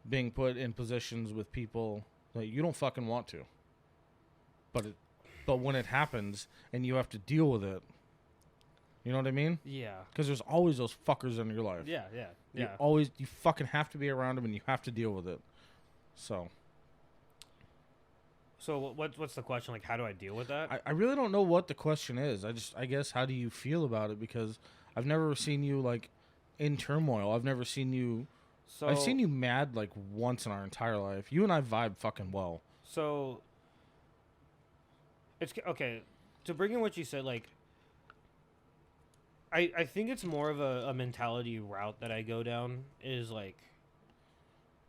[SPEAKER 2] being put in positions with people that you don't fucking want to. But when it happens and you have to deal with it, you know what I mean?
[SPEAKER 1] Yeah.
[SPEAKER 2] Because there's always those fuckers in your life.
[SPEAKER 1] Yeah.
[SPEAKER 2] You fucking have to be around them and you have to deal with it. So
[SPEAKER 1] what's the question? Like, how do I deal with that?
[SPEAKER 2] I really don't know what the question is. I guess, how do you feel about it? Because I've never seen you, like, in turmoil. I've never seen you... I've seen you mad, like, once in our entire life. You and I vibe fucking well.
[SPEAKER 1] So, it's... Okay, to bring in what you said, like... I think it's more of a mentality route that I go down, is, like...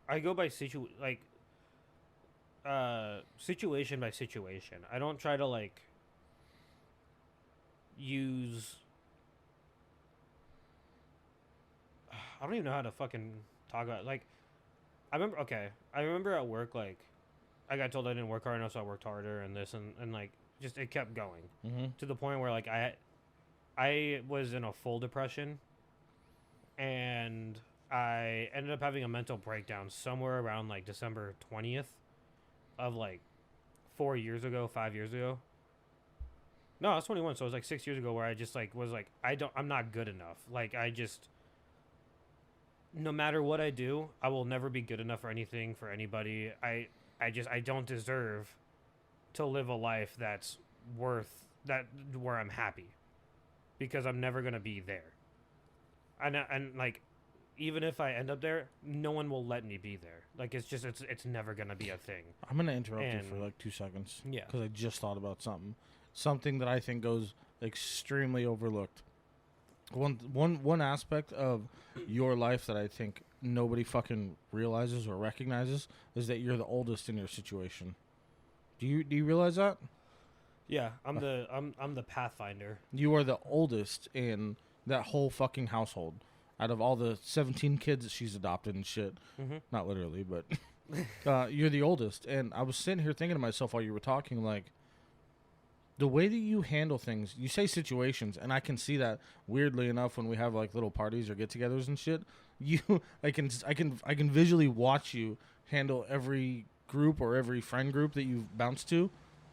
[SPEAKER 1] I go by situation by situation. I don't try to, like, use... I don't even know how to fucking talk about it. Like, I remember at work, like, I got told I didn't work hard enough, so I worked harder and this and like, just, it kept going.
[SPEAKER 2] Mm-hmm.
[SPEAKER 1] To the point where, like, I was in a full depression, and I ended up having a mental breakdown somewhere around, like, December 20th of, like, 5 years ago. No, I was 21, so it was, like, 6 years ago, where I just, like, was like, I'm not good enough. Like, no matter what I do, I will never be good enough for anything, for anybody. I don't deserve to live a life that's where I'm happy, because I'm never going to be there. And like, even if I end up there, no one will let me be there. Like it's never gonna be a thing.
[SPEAKER 2] I'm gonna interrupt you for like 2 seconds.
[SPEAKER 1] Yeah.
[SPEAKER 2] Because I just thought about something that I think goes extremely overlooked. One aspect of your life that I think nobody fucking realizes or recognizes is that you're the oldest in your situation. Do you realize that?
[SPEAKER 1] Yeah, I'm the pathfinder.
[SPEAKER 2] You are the oldest in that whole fucking household. Out of all the 17 kids that she's adopted and shit.
[SPEAKER 1] Mm-hmm.
[SPEAKER 2] Not literally, but you're the oldest. And I was sitting here thinking to myself while you were talking, like, the way that you handle things, you say situations, and I can see that weirdly enough when we have like little parties or get-togethers and shit. I can visually watch you handle every group or every friend group that you bounce to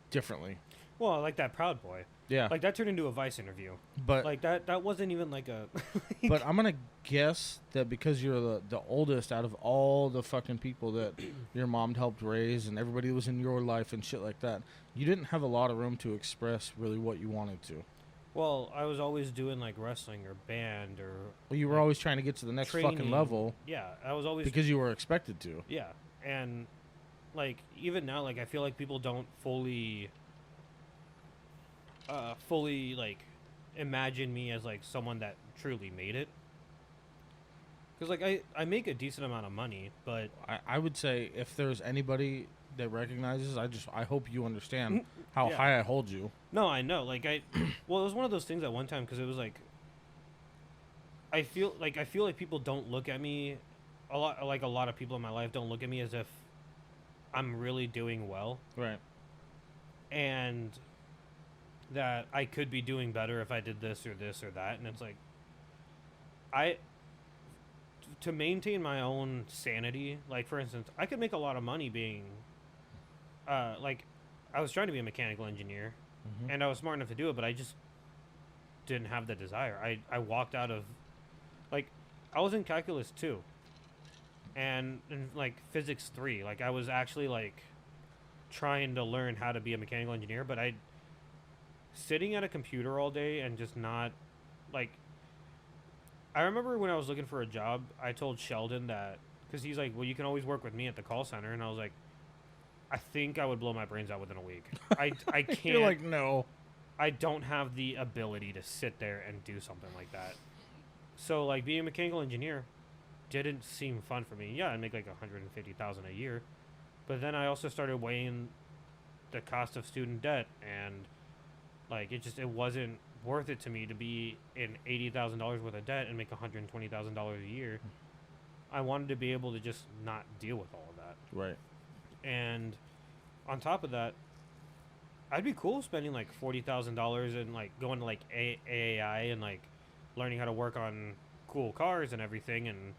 [SPEAKER 2] differently.
[SPEAKER 1] Well, I like that Proud Boy.
[SPEAKER 2] Yeah.
[SPEAKER 1] Like that turned into a Vice interview.
[SPEAKER 2] But
[SPEAKER 1] like that wasn't even like a.
[SPEAKER 2] But I'm gonna guess that because you're the oldest out of all the fucking people that your mom helped raise and everybody that was in your life and shit like that, you didn't have a lot of room to express really what you wanted to.
[SPEAKER 1] Well, I was always doing like wrestling or band or.
[SPEAKER 2] Well, you were always trying to get to the next
[SPEAKER 1] training.
[SPEAKER 2] fucking level.
[SPEAKER 1] Yeah, I was always
[SPEAKER 2] because you were expected to.
[SPEAKER 1] Yeah, and like even now, like I feel like people don't fully like imagine me as like someone that truly made it. Because like I make a decent amount of money, but
[SPEAKER 2] I would say if there's anybody that recognizes, I hope you understand how
[SPEAKER 1] yeah.
[SPEAKER 2] high I hold you.
[SPEAKER 1] No, I know. Like well, it was one of those things at one time because it was like I feel like people don't look at me a lot. Like a lot of people in my life don't look at me as if I'm really doing well.
[SPEAKER 2] Right.
[SPEAKER 1] And that I could be doing better if I did this or that, and it's like to maintain my own sanity, like for instance, I could make a lot of money being like I was trying to be a mechanical engineer, and I was smart enough to do it, but I just didn't have the desire. I walked out of like I was in calculus 2 and in like physics 3, like I was actually like trying to learn how to be a mechanical engineer, but sitting at a computer all day and just not like I remember when I was looking for a job, I told Sheldon that because he's like, well, you can always work with me at the call center, and I was like, I think I would blow my brains out within a week. I can't.
[SPEAKER 2] You're like, no,
[SPEAKER 1] I don't have the ability to sit there and do something like that. So like being a mechanical engineer didn't seem fun for me. Yeah, I'd make like $150,000 a year, but then I also started weighing the cost of student debt, and like it wasn't worth it to me to be in $80,000 worth of debt and make $120,000 a year. I wanted to be able to just not deal with all of that.
[SPEAKER 2] Right.
[SPEAKER 1] And on top of that, I'd be cool spending like $40,000 and like going to like AAI and like learning how to work on cool cars and everything and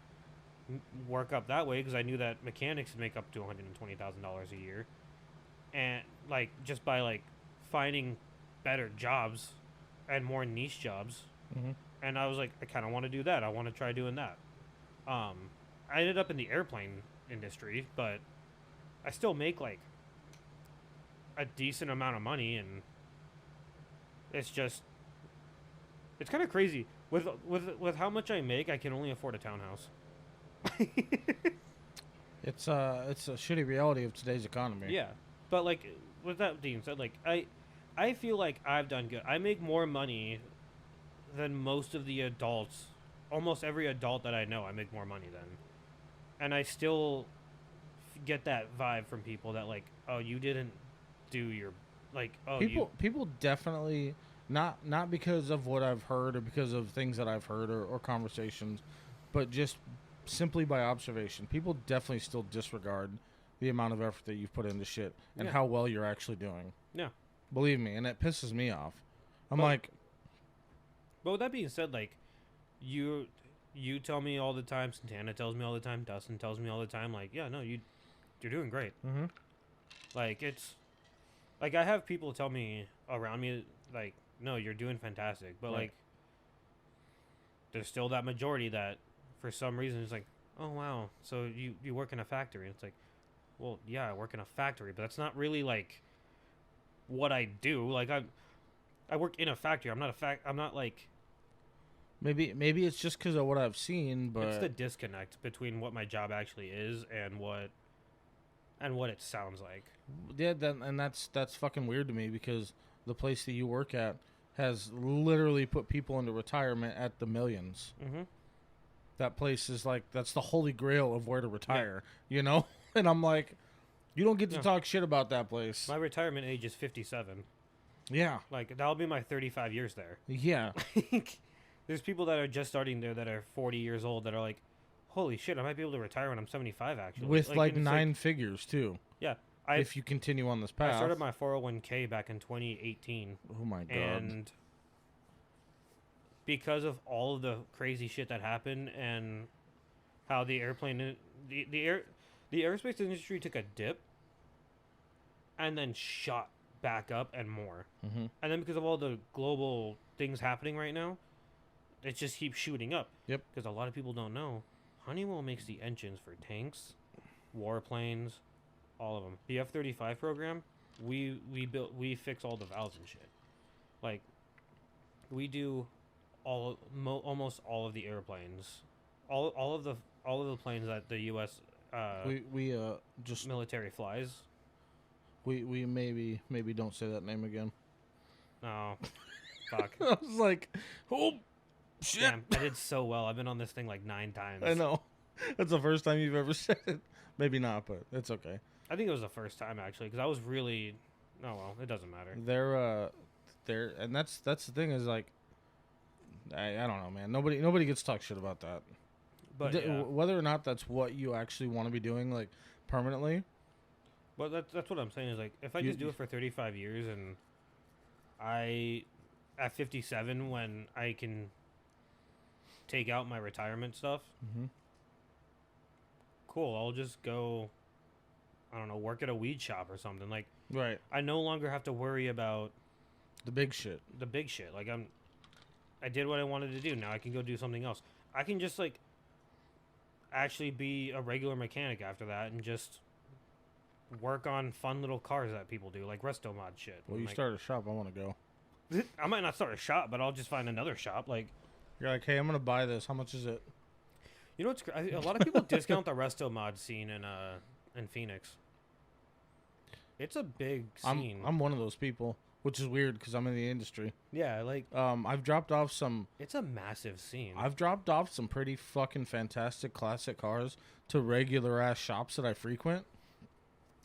[SPEAKER 1] work up that way, because I knew that mechanics would make up to $120,000 a year, and like just by like finding better jobs and more niche jobs. And I was like, I kind of want to do that. I want to try doing that. I ended up in the airplane industry, but I still make like a decent amount of money, and it's kind of crazy with how much I make. I can only afford a townhouse.
[SPEAKER 2] It's a shitty reality of today's economy.
[SPEAKER 1] Yeah, but like with that being said, like I feel like I've done good. I make more money than most of the adults. Almost every adult that I know, I make more money than. And I still get that vibe from people that like, oh, you didn't do your like, oh,
[SPEAKER 2] people definitely not because of what I've heard or because of things that I've heard or conversations, but just simply by observation. People definitely still disregard the amount of effort that you've put into shit and how well you're actually doing.
[SPEAKER 1] Yeah.
[SPEAKER 2] Believe me, and it pisses me off. But
[SPEAKER 1] with that being said, like, you tell me all the time, Santana tells me all the time, Dustin tells me all the time, like, yeah, no, you're doing great. Like, it's, like, I have people tell me around me, like, no, you're doing fantastic. But, like, there's still that majority that, for some reason, is like, oh, wow, so you work in a factory. And it's like, well, yeah, I work in a factory, but that's not really, like, what I do. Like I work in a factory. I'm not like
[SPEAKER 2] Maybe it's just because of what I've seen, but
[SPEAKER 1] it's the disconnect between what my job actually is and what it sounds like.
[SPEAKER 2] Yeah, that's fucking weird to me because the place that you work at has literally put people into retirement at the millions.
[SPEAKER 1] Mm-hmm.
[SPEAKER 2] That place is like, that's the holy grail of where to retire, you know? And I'm like, you don't get to talk shit about that place.
[SPEAKER 1] My retirement age is 57.
[SPEAKER 2] Yeah.
[SPEAKER 1] Like, that'll be my 35 years there.
[SPEAKER 2] Yeah.
[SPEAKER 1] There's people that are just starting there that are 40 years old that are like, holy shit, I might be able to retire when I'm 75, actually.
[SPEAKER 2] With like 9 figures, too.
[SPEAKER 1] Yeah.
[SPEAKER 2] If you continue on this path.
[SPEAKER 1] I started my 401k back in 2018.
[SPEAKER 2] Oh, my God.
[SPEAKER 1] And because of all of the crazy shit that happened and how the aerospace industry took a dip and then shot back up and more.
[SPEAKER 2] Mm-hmm.
[SPEAKER 1] And then because of all the global things happening right now, it just keeps shooting up.
[SPEAKER 2] Yep.
[SPEAKER 1] Because a lot of people don't know, Honeywell makes the engines for tanks, warplanes, all of them. The F-35 program, we fix all the valves and shit. Like, we do almost all of the airplanes, all of the planes that the U.S.
[SPEAKER 2] we just
[SPEAKER 1] military flies.
[SPEAKER 2] We maybe don't say that name again.
[SPEAKER 1] No, fuck.
[SPEAKER 2] I was like, oh shit!
[SPEAKER 1] Damn, I did so well. I've been on this thing like 9 times.
[SPEAKER 2] I know. That's the first time you've ever said it. Maybe not, but it's okay.
[SPEAKER 1] I think it was the first time actually, because I was really. Oh well, it doesn't matter.
[SPEAKER 2] They're and that's the thing is like, I don't know, man. Nobody gets to talk shit about that.
[SPEAKER 1] But
[SPEAKER 2] whether or not that's what you actually want to be doing, like permanently.
[SPEAKER 1] But that's what I'm saying is like, if I just do it for 35 years and at 57 when I can take out my retirement stuff, cool. I'll just go, I don't know, work at a weed shop or something. Like,
[SPEAKER 2] right.
[SPEAKER 1] I no longer have to worry about
[SPEAKER 2] the big shit.
[SPEAKER 1] Like I did what I wanted to do. Now I can go do something else. I can just like actually be a regular mechanic after that and just work on fun little cars that people do, like resto mod shit.
[SPEAKER 2] Well, you start a shop, I want to go.
[SPEAKER 1] I might not start a shop, but I'll just find another shop. Like,
[SPEAKER 2] you're like, hey, I'm gonna buy this. How much is it?
[SPEAKER 1] You know what's a lot of people discount the resto mod scene in Phoenix. It's a big scene.
[SPEAKER 2] I'm one of those people, which is weird because I'm in the industry.
[SPEAKER 1] Yeah, like
[SPEAKER 2] I've dropped off some.
[SPEAKER 1] It's a massive scene.
[SPEAKER 2] I've dropped off some pretty fucking fantastic classic cars to regular ass shops that I frequent.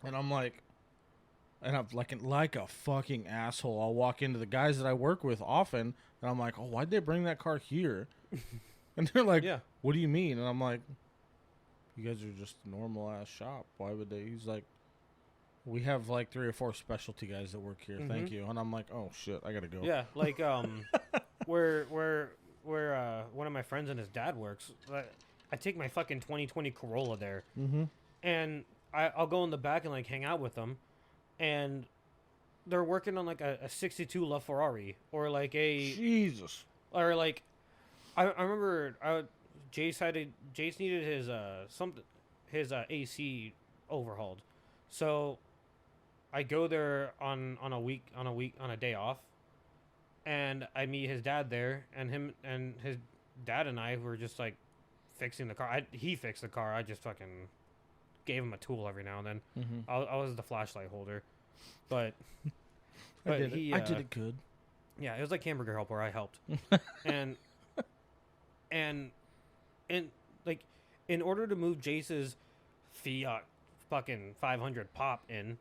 [SPEAKER 2] And I'm like, and I'm like a fucking asshole. I'll walk into the guys that I work with often, and I'm like, oh, why'd they bring that car here? And they're like,
[SPEAKER 1] yeah.
[SPEAKER 2] What do you mean? And I'm like, you guys are just a normal ass shop. Why would they? He's like, we have like 3 or 4 specialty guys that work here. Thank you. And I'm like, oh shit, I gotta go.
[SPEAKER 1] Yeah, like where one of my friends and his dad works. I take my fucking 2020 Corolla there, and I'll go in the back and like hang out with them, and they're working on like a 62 LaFerrari or like a
[SPEAKER 2] Jesus,
[SPEAKER 1] or like I remember Jace needed his AC overhauled, so I go there on a day off, and I meet his dad there, and his dad and I were just like fixing the car. He fixed the car. I just fucking gave him a tool every now and then. I was the flashlight holder, but
[SPEAKER 2] I did it good.
[SPEAKER 1] Yeah, it was like hamburger helper. I helped, and like in order to move Jace's Fiat fucking 500 pop in,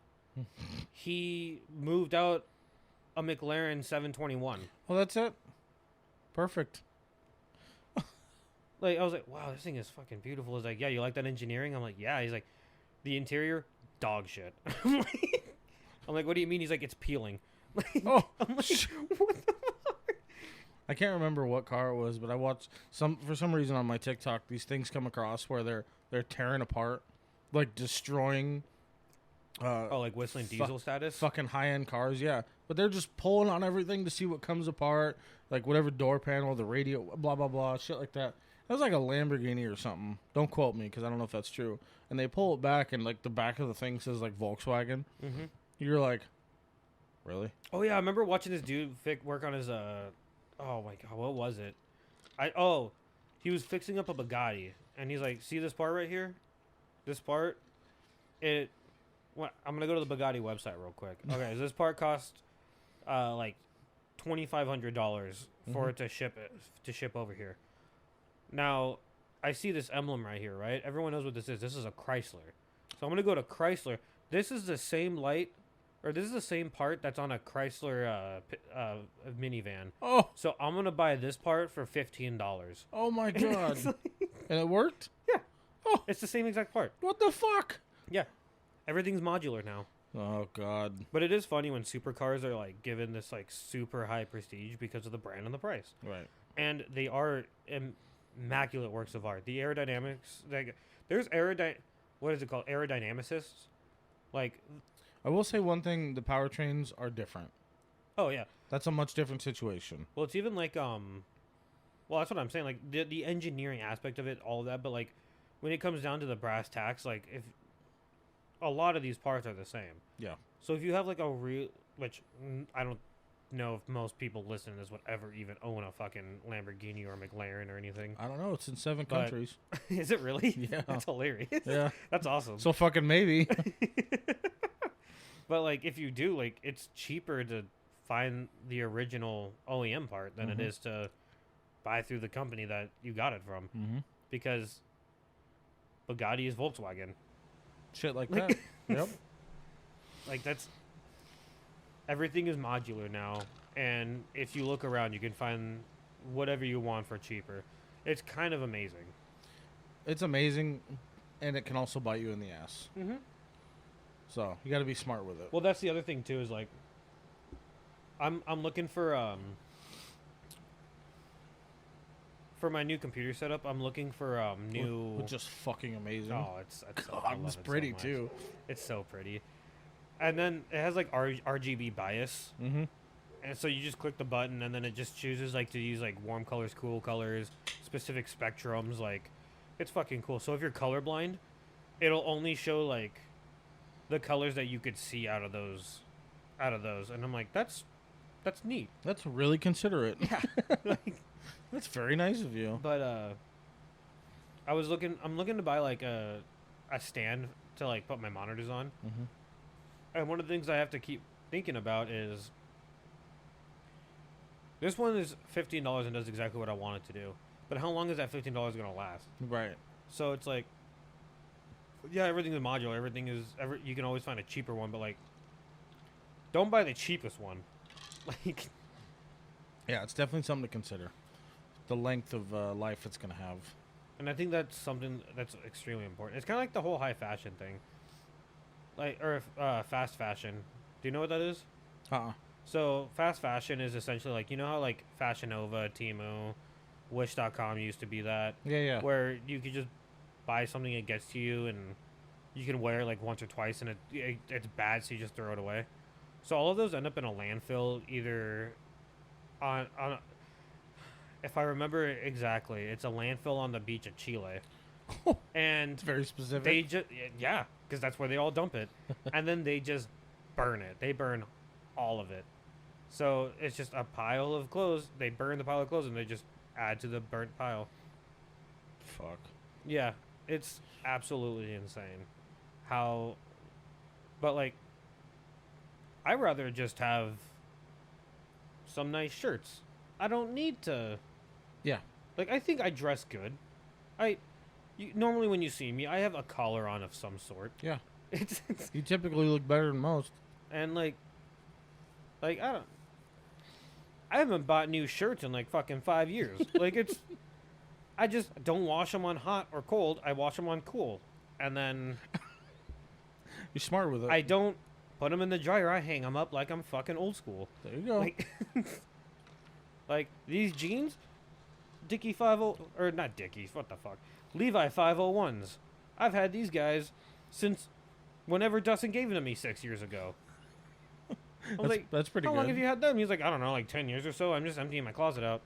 [SPEAKER 1] he moved out a McLaren 721.
[SPEAKER 2] Well, that's it. Perfect.
[SPEAKER 1] Like I was like, wow, this thing is fucking beautiful. He's like, yeah, you like that engineering? I'm like, yeah. He's like, the interior, dog shit. I'm like, what do you mean? He's like, it's peeling.
[SPEAKER 2] Oh,
[SPEAKER 1] I'm like, what the fuck?
[SPEAKER 2] I can't remember what car it was, but I watched for some reason on my TikTok, these things come across where they're tearing apart, like destroying.
[SPEAKER 1] Like whistling diesel status?
[SPEAKER 2] Fucking high-end cars, yeah. But they're just pulling on everything to see what comes apart, like whatever door panel, the radio, blah, blah, blah, shit like that. It was like a Lamborghini or something. Don't quote me, because I don't know if that's true. And they pull it back, and like the back of the thing says like Volkswagen. You're like, really?
[SPEAKER 1] Oh, yeah, I remember watching this dude work on his, oh my God, what was it? He was fixing up a Bugatti, and he's like, see this part right here? This part, I'm gonna go to the Bugatti website real quick. Okay, so this part cost like $2,500 for it to ship over here. Now, I see this emblem right here, right? Everyone knows what this is. This is a Chrysler. So I'm gonna go to Chrysler. This is the same light, or this is the same part that's on a Chrysler minivan.
[SPEAKER 2] Oh.
[SPEAKER 1] So I'm gonna buy this part for $15.
[SPEAKER 2] Oh my god. And it worked?
[SPEAKER 1] Yeah. Oh. It's the same exact part.
[SPEAKER 2] What the fuck?
[SPEAKER 1] Yeah. Everything's modular now.
[SPEAKER 2] Oh god.
[SPEAKER 1] But it is funny when supercars are like given this like super high prestige because of the brand and the price.
[SPEAKER 2] Right.
[SPEAKER 1] And they are immaculate works of art. The aerodynamics, there's what is it called? Aerodynamicists. Like,
[SPEAKER 2] I will say one thing: the powertrains are different.
[SPEAKER 1] Oh yeah,
[SPEAKER 2] that's a much different situation.
[SPEAKER 1] Well, it's even like well, that's what I'm saying. Like the engineering aspect of it, all of that. But like when it comes down to the brass tacks, like if a lot of these parts are the same.
[SPEAKER 2] Yeah.
[SPEAKER 1] So if you have like which I don't know if most people listening to this would ever even own a fucking Lamborghini or McLaren or anything.
[SPEAKER 2] I don't know. It's in 7 countries.
[SPEAKER 1] Is it really?
[SPEAKER 2] Yeah.
[SPEAKER 1] That's hilarious.
[SPEAKER 2] Yeah.
[SPEAKER 1] That's awesome.
[SPEAKER 2] So fucking maybe.
[SPEAKER 1] But like if you do, like it's cheaper to find the original OEM part than it is to buy through the company that you got it from. Because Bugatti is Volkswagen.
[SPEAKER 2] Shit like that. Yep.
[SPEAKER 1] Like that's... Everything is modular now, and if you look around, you can find whatever you want for cheaper. It's kind of amazing.
[SPEAKER 2] It's amazing, and it can also bite you in the ass. So you got to be smart with it.
[SPEAKER 1] Well, that's the other thing too. Is like, I'm looking for my new computer setup. I'm looking for new.
[SPEAKER 2] Which is fucking amazing.
[SPEAKER 1] Oh, it's
[SPEAKER 2] God, it's pretty so too.
[SPEAKER 1] It's so pretty. And then it has like RGB bias. And so you just click the button and then it just chooses like to use like warm colors, cool colors, specific spectrums. Like it's fucking cool. So if you're colorblind, it'll only show like the colors that you could see out of those. And I'm like, that's neat.
[SPEAKER 2] That's really considerate.
[SPEAKER 1] Yeah. Like,
[SPEAKER 2] that's very nice of you.
[SPEAKER 1] But I'm looking to buy like a stand to like put my monitors on. And one of the things I have to keep thinking about is this one is $15 and does exactly what I want it to do. But how long is that $15 going to last?
[SPEAKER 2] Right.
[SPEAKER 1] So it's like, yeah, everything is modular. Everything is you can always find a cheaper one, but like, don't buy the cheapest one. Like,
[SPEAKER 2] yeah, it's definitely something to consider. The length of life it's going to have.
[SPEAKER 1] And I think that's something that's extremely important. It's kind of like the whole high fashion thing. Like, or fast fashion. Do you know what that is? So fast fashion is essentially like, you know how like Fashion Nova, Temu, Wish.com used to be that?
[SPEAKER 2] Yeah.
[SPEAKER 1] Where you could just buy something, it gets to you, and you can wear it like once or twice, and it's bad, so you just throw it away. So all of those end up in a landfill, either on if I remember exactly, it's a landfill on the beach of Chile. And
[SPEAKER 2] it's very specific.
[SPEAKER 1] They just because that's where they all dump it, and then they just burn it. They burn all of it. So it's just a pile of clothes. They burn the pile of clothes and they just add to the burnt pile.
[SPEAKER 2] Fuck.
[SPEAKER 1] Yeah, it's absolutely insane. But like, I'd rather just have some nice shirts. I don't need to.
[SPEAKER 2] Yeah.
[SPEAKER 1] Like, I think I dress good. Normally when you see me, I have a collar on of some sort.
[SPEAKER 2] Yeah. You typically look better than most.
[SPEAKER 1] And like I haven't bought new shirts in like fucking 5 years. Like I just don't wash them on hot or cold. I wash them on cool. And then
[SPEAKER 2] you're smart with it.
[SPEAKER 1] I don't put them in the dryer. I hang them up like I'm fucking old school.
[SPEAKER 2] There you go.
[SPEAKER 1] Like these jeans, Dickie 50 or not Dickies, what the fuck? Levi 501s. I've had these guys since whenever Dustin gave them to me 6 years ago.
[SPEAKER 2] That's pretty good.
[SPEAKER 1] How long have you had them? He's like, I don't know, like 10 years or so. I'm just emptying my closet out.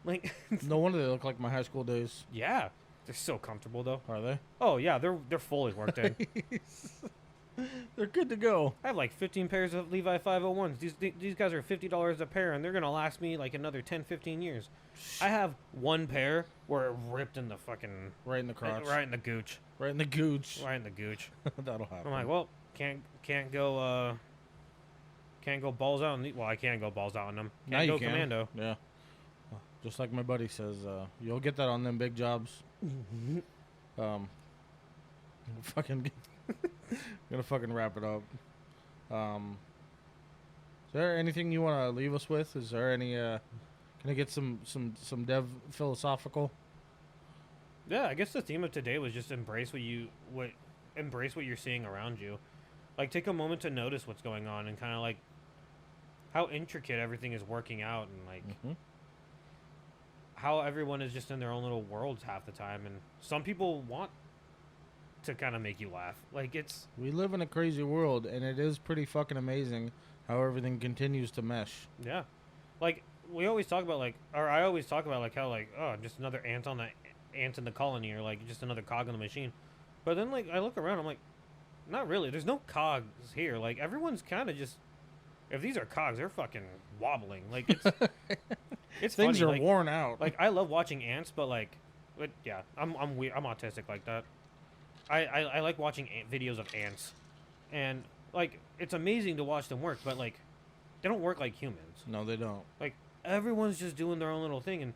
[SPEAKER 1] Like,
[SPEAKER 2] no wonder they look like my high school days.
[SPEAKER 1] Yeah, they're so comfortable though.
[SPEAKER 2] Are they?
[SPEAKER 1] Oh yeah, they're fully worked in.
[SPEAKER 2] They're good to go.
[SPEAKER 1] I have like 15 pairs of Levi 501s. These guys are $50 a pair, and they're going to last me like another 10, 15 years. I have one pair where it ripped in the fucking...
[SPEAKER 2] Right in the crotch.
[SPEAKER 1] Right in the gooch.
[SPEAKER 2] Right in the gooch.
[SPEAKER 1] Right in the gooch.
[SPEAKER 2] That'll happen.
[SPEAKER 1] I'm like, well, can't go balls out. Well, I can go balls out on them. Can't go commando.
[SPEAKER 2] Yeah. Just like my buddy says, you'll get that on them big jobs. Gonna fucking wrap it up. Is there anything you want to leave us with? Is there any? Can I get some dev philosophical?
[SPEAKER 1] Yeah, I guess the theme of today was just embrace what you're seeing around you. Like, take a moment to notice what's going on and kind of like how intricate everything is working out, and like how everyone is just in their own little worlds half the time, and some people want to kind of make you laugh. Like,
[SPEAKER 2] we live in a crazy world, and it is pretty fucking amazing how everything continues to mesh.
[SPEAKER 1] Yeah, like I always talk about like how like, oh, just another ant in the colony, or like just another cog in the machine. But then like I look around, I'm like, not really. There's no cogs here. Like, everyone's kind of just, if these are cogs, they're fucking wobbling. Like, it's
[SPEAKER 2] things
[SPEAKER 1] funny.
[SPEAKER 2] are
[SPEAKER 1] like,
[SPEAKER 2] worn out.
[SPEAKER 1] Like, I love watching ants, but like, yeah, I'm weird. I'm autistic like that. I like watching videos of ants, and like, it's amazing to watch them work, but like, they don't work like humans.
[SPEAKER 2] No, they don't.
[SPEAKER 1] Like, everyone's just doing their own little thing, and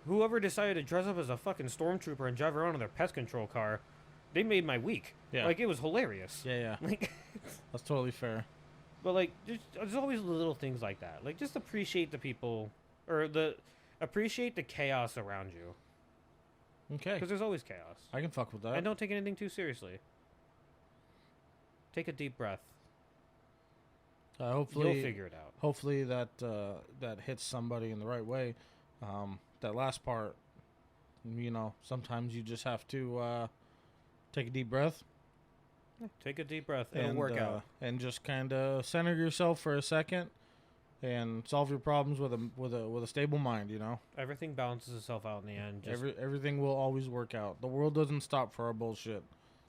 [SPEAKER 1] whoever decided to dress up as a fucking stormtrooper and drive around in their pest control car, they made my week.
[SPEAKER 2] Yeah.
[SPEAKER 1] Like, it was hilarious.
[SPEAKER 2] Yeah.
[SPEAKER 1] Like,
[SPEAKER 2] that's totally fair.
[SPEAKER 1] But like, there's always little things like that. Like, just appreciate the people, or appreciate the chaos around you.
[SPEAKER 2] Okay.
[SPEAKER 1] Because there's always chaos.
[SPEAKER 2] I can fuck with that.
[SPEAKER 1] And don't take anything too seriously. Take a deep breath.
[SPEAKER 2] Hopefully,
[SPEAKER 1] you'll figure it out.
[SPEAKER 2] Hopefully that hits somebody in the right way. That last part, sometimes you just have to take a deep breath.
[SPEAKER 1] Take a deep breath. It'll work out.
[SPEAKER 2] And just kind of center yourself for a second, and solve your problems with a stable mind.
[SPEAKER 1] Everything balances itself out in the end.
[SPEAKER 2] Everything will always work out. The world doesn't stop for our bullshit.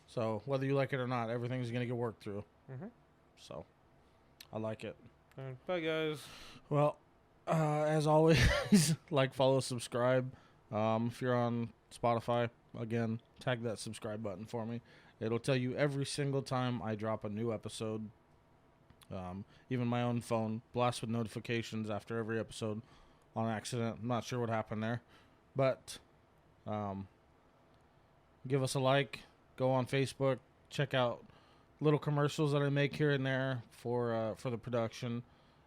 [SPEAKER 2] So whether you like it or not, everything's gonna get worked through. So I like it.
[SPEAKER 1] Bye, guys.
[SPEAKER 2] Well, as always, like, follow, subscribe. If you're on Spotify, again, tag that subscribe button for me. It'll tell you every single time I drop a new episode. Even my own phone blasts with notifications after every episode on accident. I'm not sure what happened there. But give us a like. Go on Facebook. Check out little commercials that I make here and there for the production.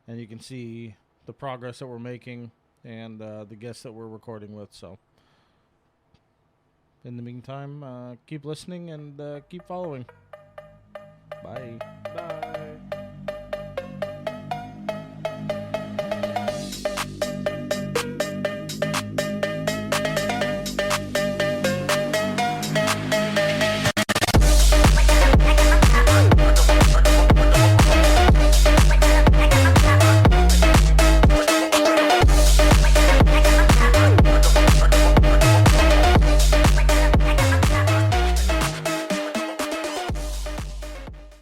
[SPEAKER 2] And you can see the progress that we're making and the guests that we're recording with. So in the meantime, keep listening and keep following. Bye.
[SPEAKER 1] Bye.